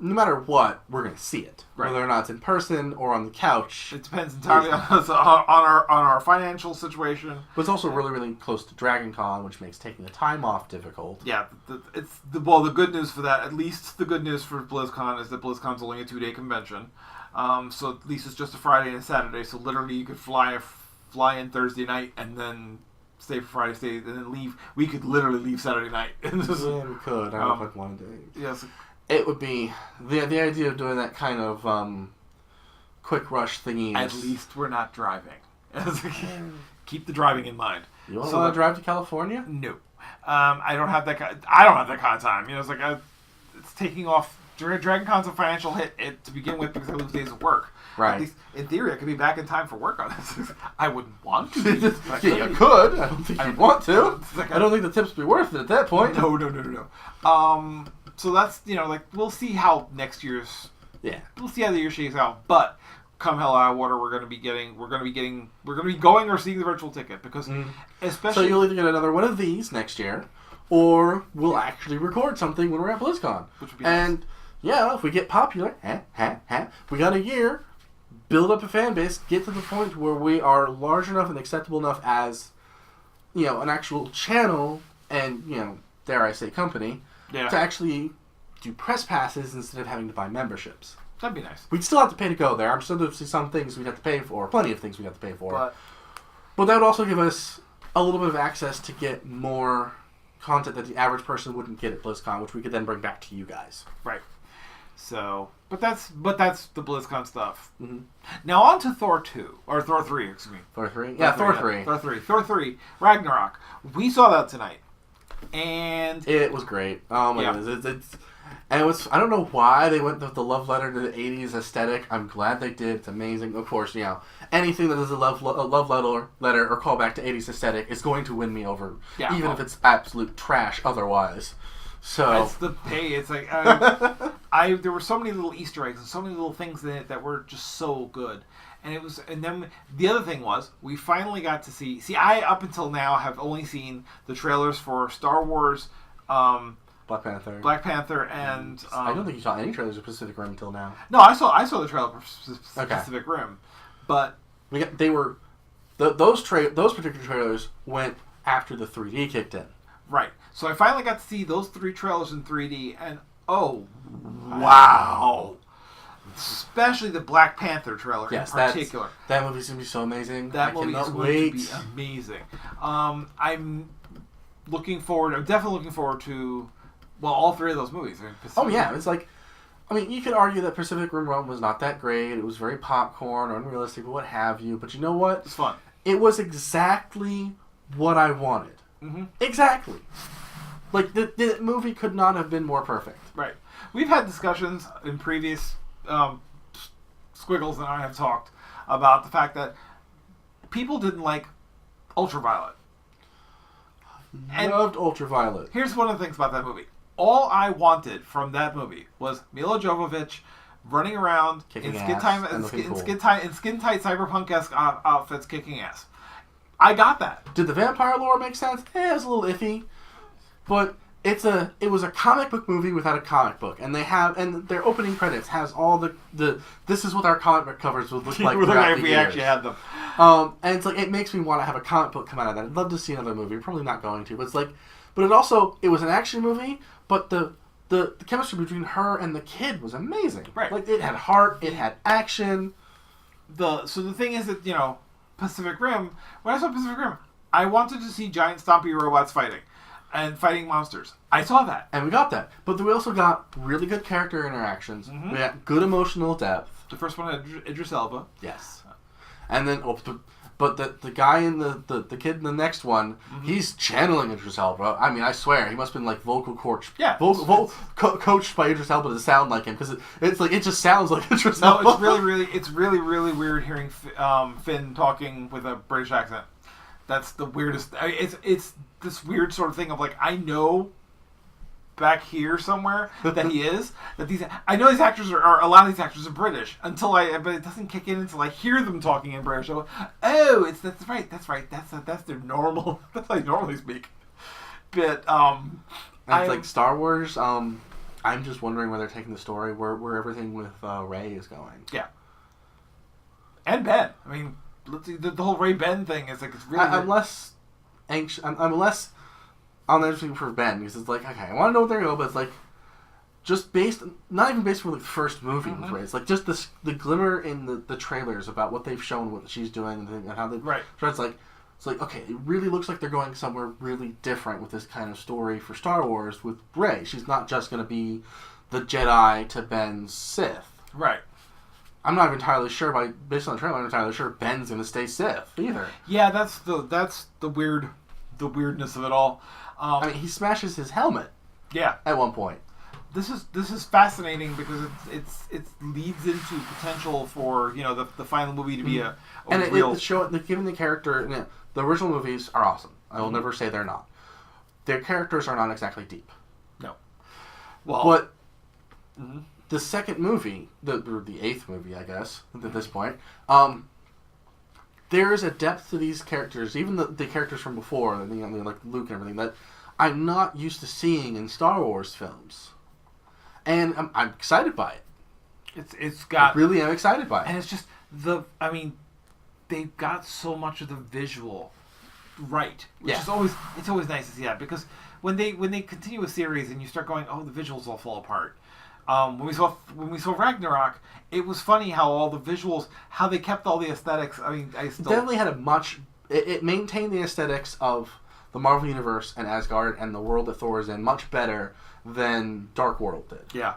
no matter what, we're going to see it. Right. Whether or not it's in person or on the couch. It depends entirely on our financial situation. But it's also really, really close to Dragon Con, which makes taking the time off difficult. Yeah. The good news for that, at least the good news for BlizzCon, is that BlizzCon's only a 2-day convention. So at least it's just a Friday and a Saturday. So literally you could fly in Thursday night and then stay for Friday, stay, and then leave. We could literally leave Saturday night. Yeah, we could. I don't know if I'd want to do it. Yes. It would be the idea of doing that kind of quick rush thingy. At least we're not driving. Keep the driving in mind. You want to drive to California? No, I don't have that. I don't have that kind of time. It's like it's taking off. Dragon Con's a financial hit to begin with because I lose days of work. Right. At least in theory, I could be back in time for work on this. I wouldn't want to. Yeah, you could. I don't think you'd want to. I don't think the tips would be worth it at that point. No. So that's we'll see how next year's. Yeah. We'll see how the year shakes out, but come hell or high water, we're going to be going or seeing the virtual ticket because especially. So you'll either get another one of these next year, or we'll actually record something when we're at BlizzCon. Which would be nice. Yeah, if we get popular, we got a year, build up a fan base, get to the point where we are large enough and acceptable enough as, an actual channel and, dare I say company, to actually do press passes instead of having to buy memberships. That'd be nice. We'd still have to pay to go there. I'm sure there's some things we'd have to pay for, plenty of things we'd have to pay for. But that would also give us a little bit of access to get more content that the average person wouldn't get at BlizzCon, which we could then bring back to you guys. Right. So, but that's the BlizzCon stuff. Mm-hmm. Now on to Thor 2 or Thor 3, excuse me. Thor 3, yeah, Thor 3. Thor 3, Ragnarok. We saw that tonight, and it was great. Oh my goodness, and it was. I don't know why they went with the love letter to the '80s aesthetic. I'm glad they did. It's amazing. Of course, anything that is a love letter or callback to '80s aesthetic is going to win me over, even if it's absolute trash otherwise. So that's the pay. It's like there were so many little Easter eggs and so many little things in it that were just so good. And then the other thing was we finally got to see. I up until now have only seen the trailers for Star Wars, Black Panther, and I don't think you saw any trailers of Pacific Rim until now. No, I saw the trailer for Pacific Rim, but those particular trailers went after the 3D kicked in. Right. So I finally got to see those 3 trailers in 3D, and wow. Especially the Black Panther trailer in particular. That movie's going to be so amazing. That movie is going to be amazing. I'm definitely looking forward to, all 3 of those movies. It's like, you could argue that Pacific Rim 1 was not that great. It was very popcorn, unrealistic, what have you. But you know what? It's fun. It was exactly what I wanted. Mm-hmm. Exactly. Like, the movie could not have been more perfect. Right. We've had discussions in previous... Squiggles and I have talked about the fact that people didn't like Ultraviolet. Loved Ultraviolet. Here's one of the things about that movie. All I wanted from that movie was Mila Jovovich running around in skin-tight cyberpunk-esque outfits kicking ass. I got that. Did the vampire lore make sense? It was a little iffy. But it was a comic book movie without a comic book. And their opening credits has all the this is what our comic book covers would look like if we actually had them. And it's like, it makes me want to have a comic book come out of that. I'd love to see another movie. I'm probably not going to. But it's like, but it was an action movie, but the chemistry between her and the kid was amazing. Right. Like, it had heart, it had action. So the thing is that, Pacific Rim, when I saw Pacific Rim, I wanted to see giant stompy robots fighting monsters. I saw that. And we got that. But we also got really good character interactions. Mm-hmm. We got good emotional depth. The first one had Idris Elba. Yes. And then, But the guy in the kid in the next one, he's channeling Idris Elba. I mean, I swear, he must have been like vocal coached. Yeah, coached by Idris Elba to sound like him, because it's like it just sounds like Idris Elba. No, it's really weird hearing Finn talking with a British accent. That's the weirdest. It's this weird sort of thing of like, I know back here somewhere that he is, that these, I know these actors are a lot of these actors are British but it doesn't kick in until I hear them talking in British. So, that's right, that's their normal, that's how they normally speak. But and it's like Star Wars. I'm just wondering where they're taking the story, where everything with Rey is going. Yeah, and Ben. I mean, let's see, the whole Rey Ben thing is like, it's really. I'm less anxious. I'm less on the interesting for Ben, because it's like, okay, I want to know what they're going, but it's like, just based, not even based on like the first movie with Rey. It's like just the glimmer in the trailers about what they've shown, what she's doing, and how they. Right. So it's like okay, it really looks like they're going somewhere really different with this kind of story for Star Wars with Rey. She's not just going to be the Jedi to Ben's Sith. Right. I'm not entirely sure based on the trailer. I'm not entirely sure Ben's going to stay Sith either. Yeah, that's the weirdness of it all. I mean, he smashes his helmet. Yeah. At one point. This is fascinating because it leads into potential for the final movie to be a real. Given the character, the original movies are awesome. I will never say they're not. Their characters are not exactly deep. No. Well, but the second movie, the eighth movie, I guess at this point, there is a depth to these characters, even the characters from before, like Luke and everything, that I'm not used to seeing in Star Wars films. And I'm excited by it. I really am excited by it. And it's just they've got so much of the visual right, which is always nice to see that, because when they continue a series and you start going, oh, the visuals all fall apart. When we saw Ragnarok, it was funny how all the visuals, how they kept all the aesthetics. I mean, definitely had it maintained the aesthetics of the Marvel Universe and Asgard and the world that Thor is in much better than Dark World did. Yeah.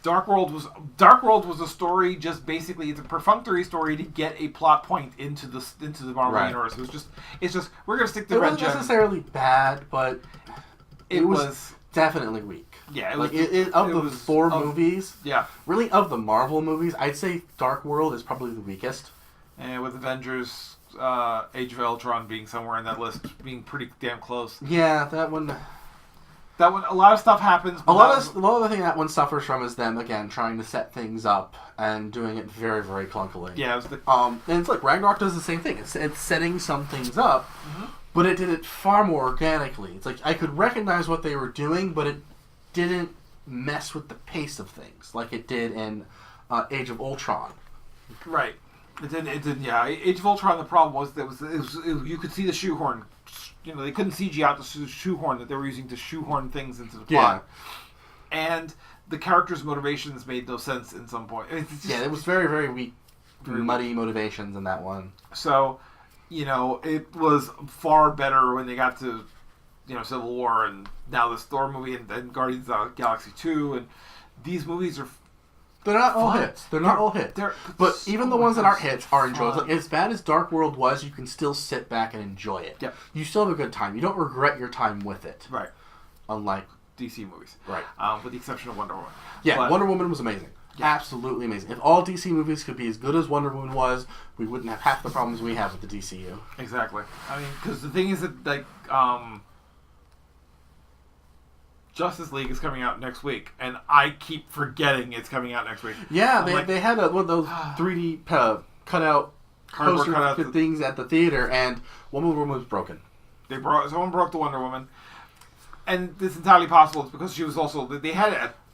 Dark World was a story, just basically, it's a perfunctory story to get a plot point into the Marvel Universe. It's just we're gonna stick to Red Gem. It wasn't necessarily bad, but it was definitely weak. Yeah, of the four movies. Yeah, really, of the Marvel movies, I'd say Dark World is probably the weakest. And with Avengers, Age of Ultron being somewhere in that list, being pretty damn close. Yeah, that one. A lot of stuff happens. A lot of the thing that one suffers from is them again trying to set things up and doing it very, very clunkily. Yeah, and it's like Ragnarok does the same thing. It's setting some things up, but it did it far more organically. It's like I could recognize what they were doing, but it didn't mess with the pace of things like it did in Age of Ultron. Right. It didn't. Yeah, Age of Ultron. The problem was that you could see the shoehorn. They couldn't CG out the shoehorn that they were using to shoehorn things into the plot. Yeah. And the characters' motivations made no sense in some point. It was very, very weak, muddy motivations in that one. So, it was far better when they got to, Civil War, and now this Thor movie and Guardians of the Galaxy 2, and these movies are. They're not all hits. They're not all hits. But even the ones that aren't hits are enjoyable. Like, as bad as Dark World was, you can still sit back and enjoy it. Yep. You still have a good time. You don't regret your time with it. Right. Unlike DC movies. Right. With the exception of Wonder Woman. Yeah, Wonder Woman was amazing. Yeah. Absolutely amazing. If all DC movies could be as good as Wonder Woman was, we wouldn't have half the problems we have with the DCU. Exactly. I mean, because the thing is that, like, Justice League is coming out next week, and I keep forgetting it's coming out next week. Yeah, they had one of those 3D cutout poster things at the theater, and Wonder Woman was broken. Someone broke the Wonder Woman, and it's entirely possible it's because she was also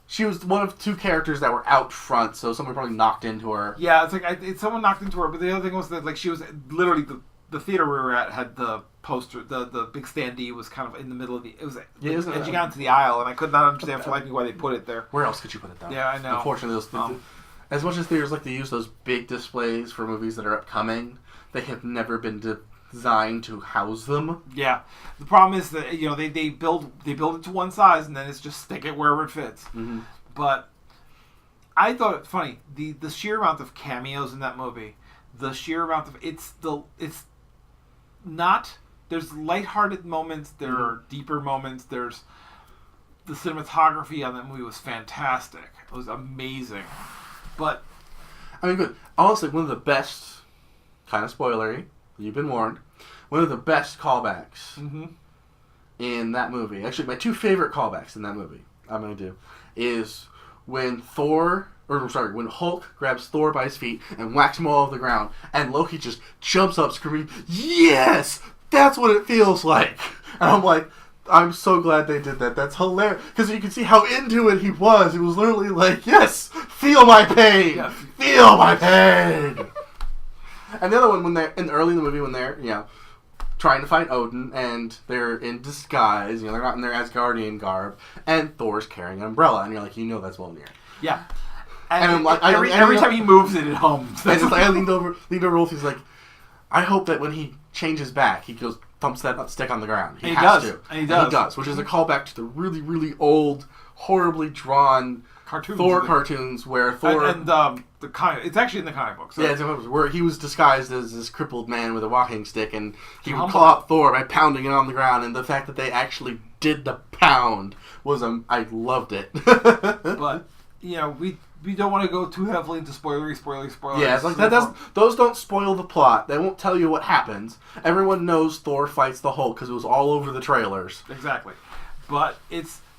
she was one of two characters that were out front, so someone probably knocked into her. Yeah, it's like someone knocked into her, but the other thing was that like she was literally the theater we were at had the poster, the big standee was kind of in the middle of edging out into the aisle, and I could not understand for life why they put it there. Where else could you put it though? Yeah, I know. Unfortunately, as much as theaters like to use those big displays for movies that are upcoming, they have never been designed to house them. Yeah, the problem is that they build it to one size and then it's just stick it wherever it fits. Mm-hmm. But I thought it funny the sheer amount of cameos in that movie. the sheer amount of it's not. There's lighthearted moments. There are deeper moments. There's the cinematography on that movie was fantastic. It was amazing. But I mean, good. Honestly, one of the best, kind of spoilery. You've been warned. One of the best callbacks in that movie. Actually, my two favorite callbacks in that movie. I'm gonna do is when when Hulk grabs Thor by his feet and whacks him all over the ground, and Loki just jumps up screaming, "Yes! That's what it feels like!" And I'm like, I'm so glad they did that. That's hilarious. Because you can see how into it he was. He was literally like, "Yes! Feel my pain! Yeah. Feel my pain!" And the other one, when they're early in the movie, when they're, trying to fight Odin, and they're in disguise, they're not in their Asgardian garb, and Thor's carrying an umbrella, and you're like, that's Mjolnir. Yeah. And I'm like, every time he moves it hums. And it's like, I leaned over Rolf, he's like, I hope that when he changes back, he goes, thumps that stick on the ground. He has to. And he does. Which is a callback to the really, really old, horribly drawn Thor cartoons where Thor... And it's actually in the comic book. So. Yeah, it's where he was disguised as this crippled man with a walking stick, and he would call out Thor by pounding it on the ground, and the fact that they actually did the pound was... I loved it. But, we don't want to go too heavily into spoilers. Yeah, it's like those don't spoil the plot. They won't tell you what happens. Everyone knows Thor fights the Hulk because it was all over the trailers. Exactly. But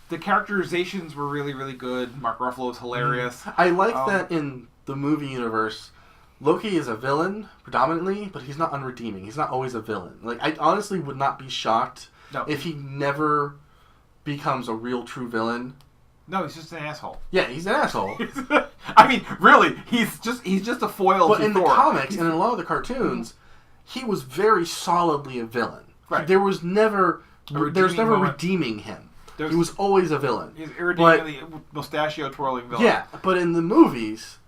the characterizations were really, really good. Mark Ruffalo was hilarious. I like that in the movie universe, Loki is a villain predominantly, but he's not unredeeming. He's not always a villain. Like, I honestly would not be shocked if he never becomes a real true villain. No, he's just an asshole. Yeah, he's an asshole. I mean, really, he's just a foil to Thor. But in the comics and in a lot of the cartoons, he was very solidly a villain. Right. There was never redeeming him. He was always a villain. He's irritatingly mustachio twirling villain. Yeah, but in the movies,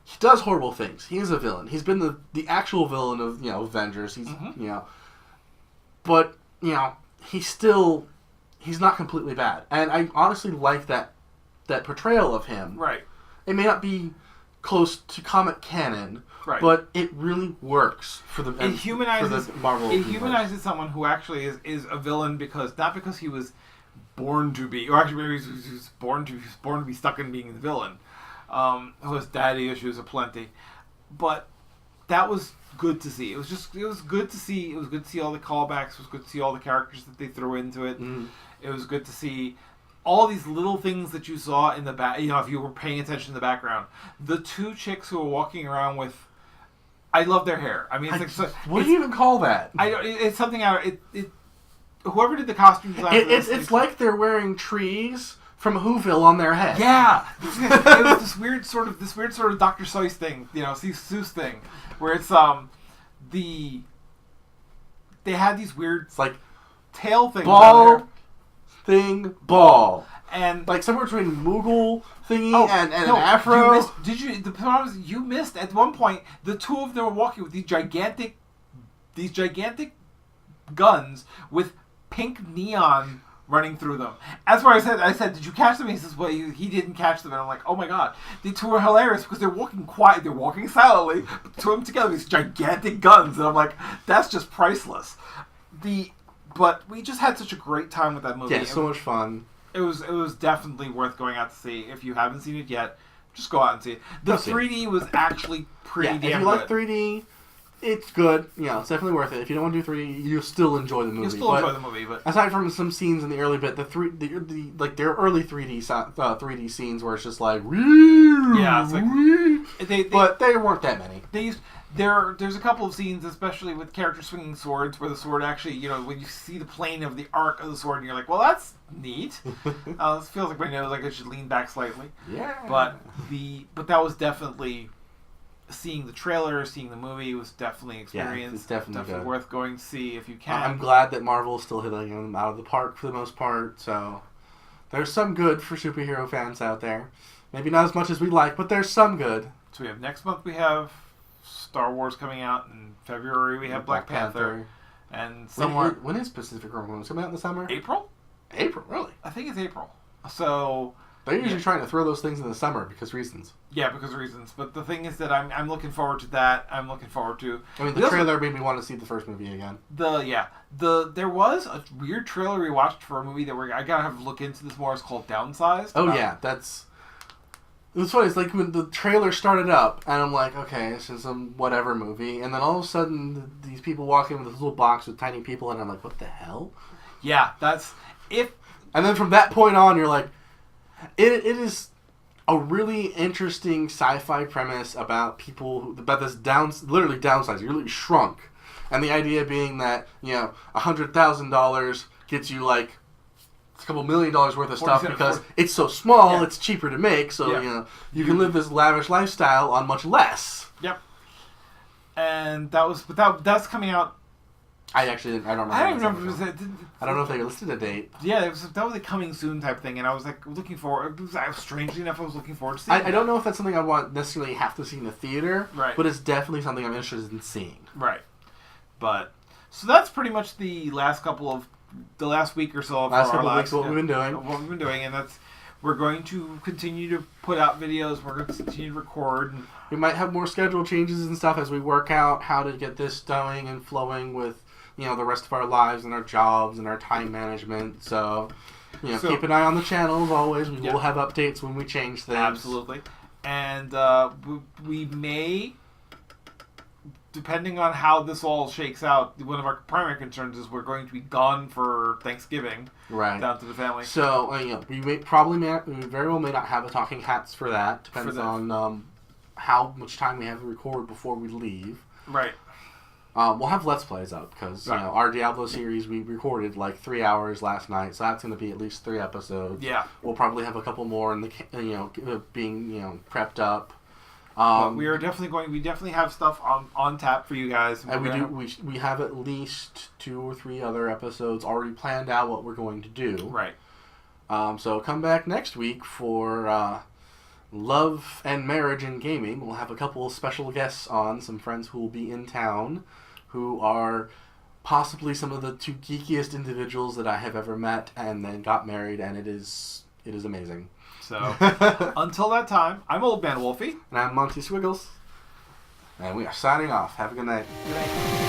he does horrible things. He is a villain. He's been the actual villain of Avengers. He's but he's not completely bad. And I honestly like that portrayal of him. Right. It may not be close to comic canon, right, but it really works for the Marvel. It humanizes someone who actually is a villain not because he was born to be, or actually maybe he was born to be stuck in being the villain. Who has daddy issues aplenty, but that was good to see. It was good to see. It was good to see all the callbacks. It was good to see all the characters that they threw into it. It was good to see all these little things that you saw in the back. If you were paying attention in the background, the two chicks who were walking around with, I love their hair. I mean, what do you even call that? It's something out. Whoever did the costume design. It's like they're wearing trees from Whoville on their head. Yeah, it was this weird sort of Dr. Seuss thing, Seuss thing, where it's they had these weird tail things ball, and like somewhere between Moogle thingy and an afro. The problem is you missed at one point the two of them were walking with these gigantic guns with pink neon running through them. That's where I said, did you catch them? He says, well, he didn't catch them. And I'm like, oh my god. The two are hilarious because they're walking quiet. They're walking silently. But the two of them together, these gigantic guns. And I'm like, that's just priceless. But we just had such a great time with that movie. Yeah, so much fun. It was definitely worth going out to see. If you haven't seen it yet, just go out and see it. The 3D was actually pretty damn good. If you like 3D, it's good. It's definitely worth it. If you don't want to do 3D, you'll still enjoy the movie. Enjoy the movie, but aside from some scenes in the early bit, their early 3D scenes where it's just like, woo, yeah, it's like, but there weren't that many. There's a couple of scenes, especially with characters swinging swords, where the sword actually, when you see the plane of the arc of the sword, and you're like, well, that's neat. This feels like my nose, like I should lean back slightly. Yeah. But that was definitely. Seeing the trailer, seeing the movie was definitely an experience. Yeah, it's definitely worth going to see if you can. I'm glad that Marvel is still hitting them out of the park for the most part. So there's some good for superhero fans out there. Maybe not as much as we like, but there's some good. So we have next month. We have Star Wars coming out in February. We have Black Panther. And when is Pacific Rim coming out in the summer? April, really? I think it's April. So They're usually trying to throw those things in the summer because reasons. Yeah, because of reasons. But the thing is that I'm looking forward to that. I'm looking forward to... I mean, the trailer made me want to see the first movie again. There was a weird trailer we watched for a movie that I gotta have to look into this more. It's called Downsized. Oh, yeah. That's... It was funny. It's like when the trailer started up, and I'm like, okay, this is some whatever movie. And then all of a sudden, these people walk in with this little box with tiny people, and I'm like, what the hell? Yeah, that's... And then from that point on, you're like... It is a really interesting sci-fi premise about people about this literally downsizing. You're literally shrunk, and the idea being that $100,000 gets you like a couple $1 million worth of stuff because it's so small, it's cheaper to make. So you can live this lavish lifestyle on much less. Yep. And that's coming out. I don't remember. I don't remember. I don't know if they listed a date. Yeah, that was a coming soon type thing, and I was like looking forward. Strangely enough, I was looking forward to seeing. I don't know if that's something I want necessarily have to see in the theater, right? But it's definitely something I'm interested in seeing, right? But so that's pretty much the last week or so of our lives. What we've been doing, and we're going to continue to put out videos. We're going to continue to record. And we might have more schedule changes and stuff as we work out how to get this going and flowing with. The rest of our lives and our jobs and our time management. So, keep an eye on the channel as always. We will have updates when we change things. Absolutely. And we may, depending on how this all shakes out, one of our primary concerns is we're going to be gone for Thanksgiving. Right. Down to the family. So, we very well may not have a Talking Hats for that. Depends on how much time we have to record before we leave. Right. We'll have Let's Plays up because our Diablo series we recorded like 3 hours last night, so that's going to be at least 3 episodes. Yeah, we'll probably have a couple more in the being prepped up. But we definitely have stuff on tap for you guys, and we have at least 2 or 3 other episodes already planned out what we're going to do. Right. So come back next week for. Love and Marriage in Gaming. We'll have a couple of special guests on, some friends who will be in town, who are possibly some of the 2 geekiest individuals that I have ever met, and then got married, and it is amazing. So, until that time, I'm Old Man Wolfie. And I'm Monty Swiggles. And we are signing off. Have a good night. Good night.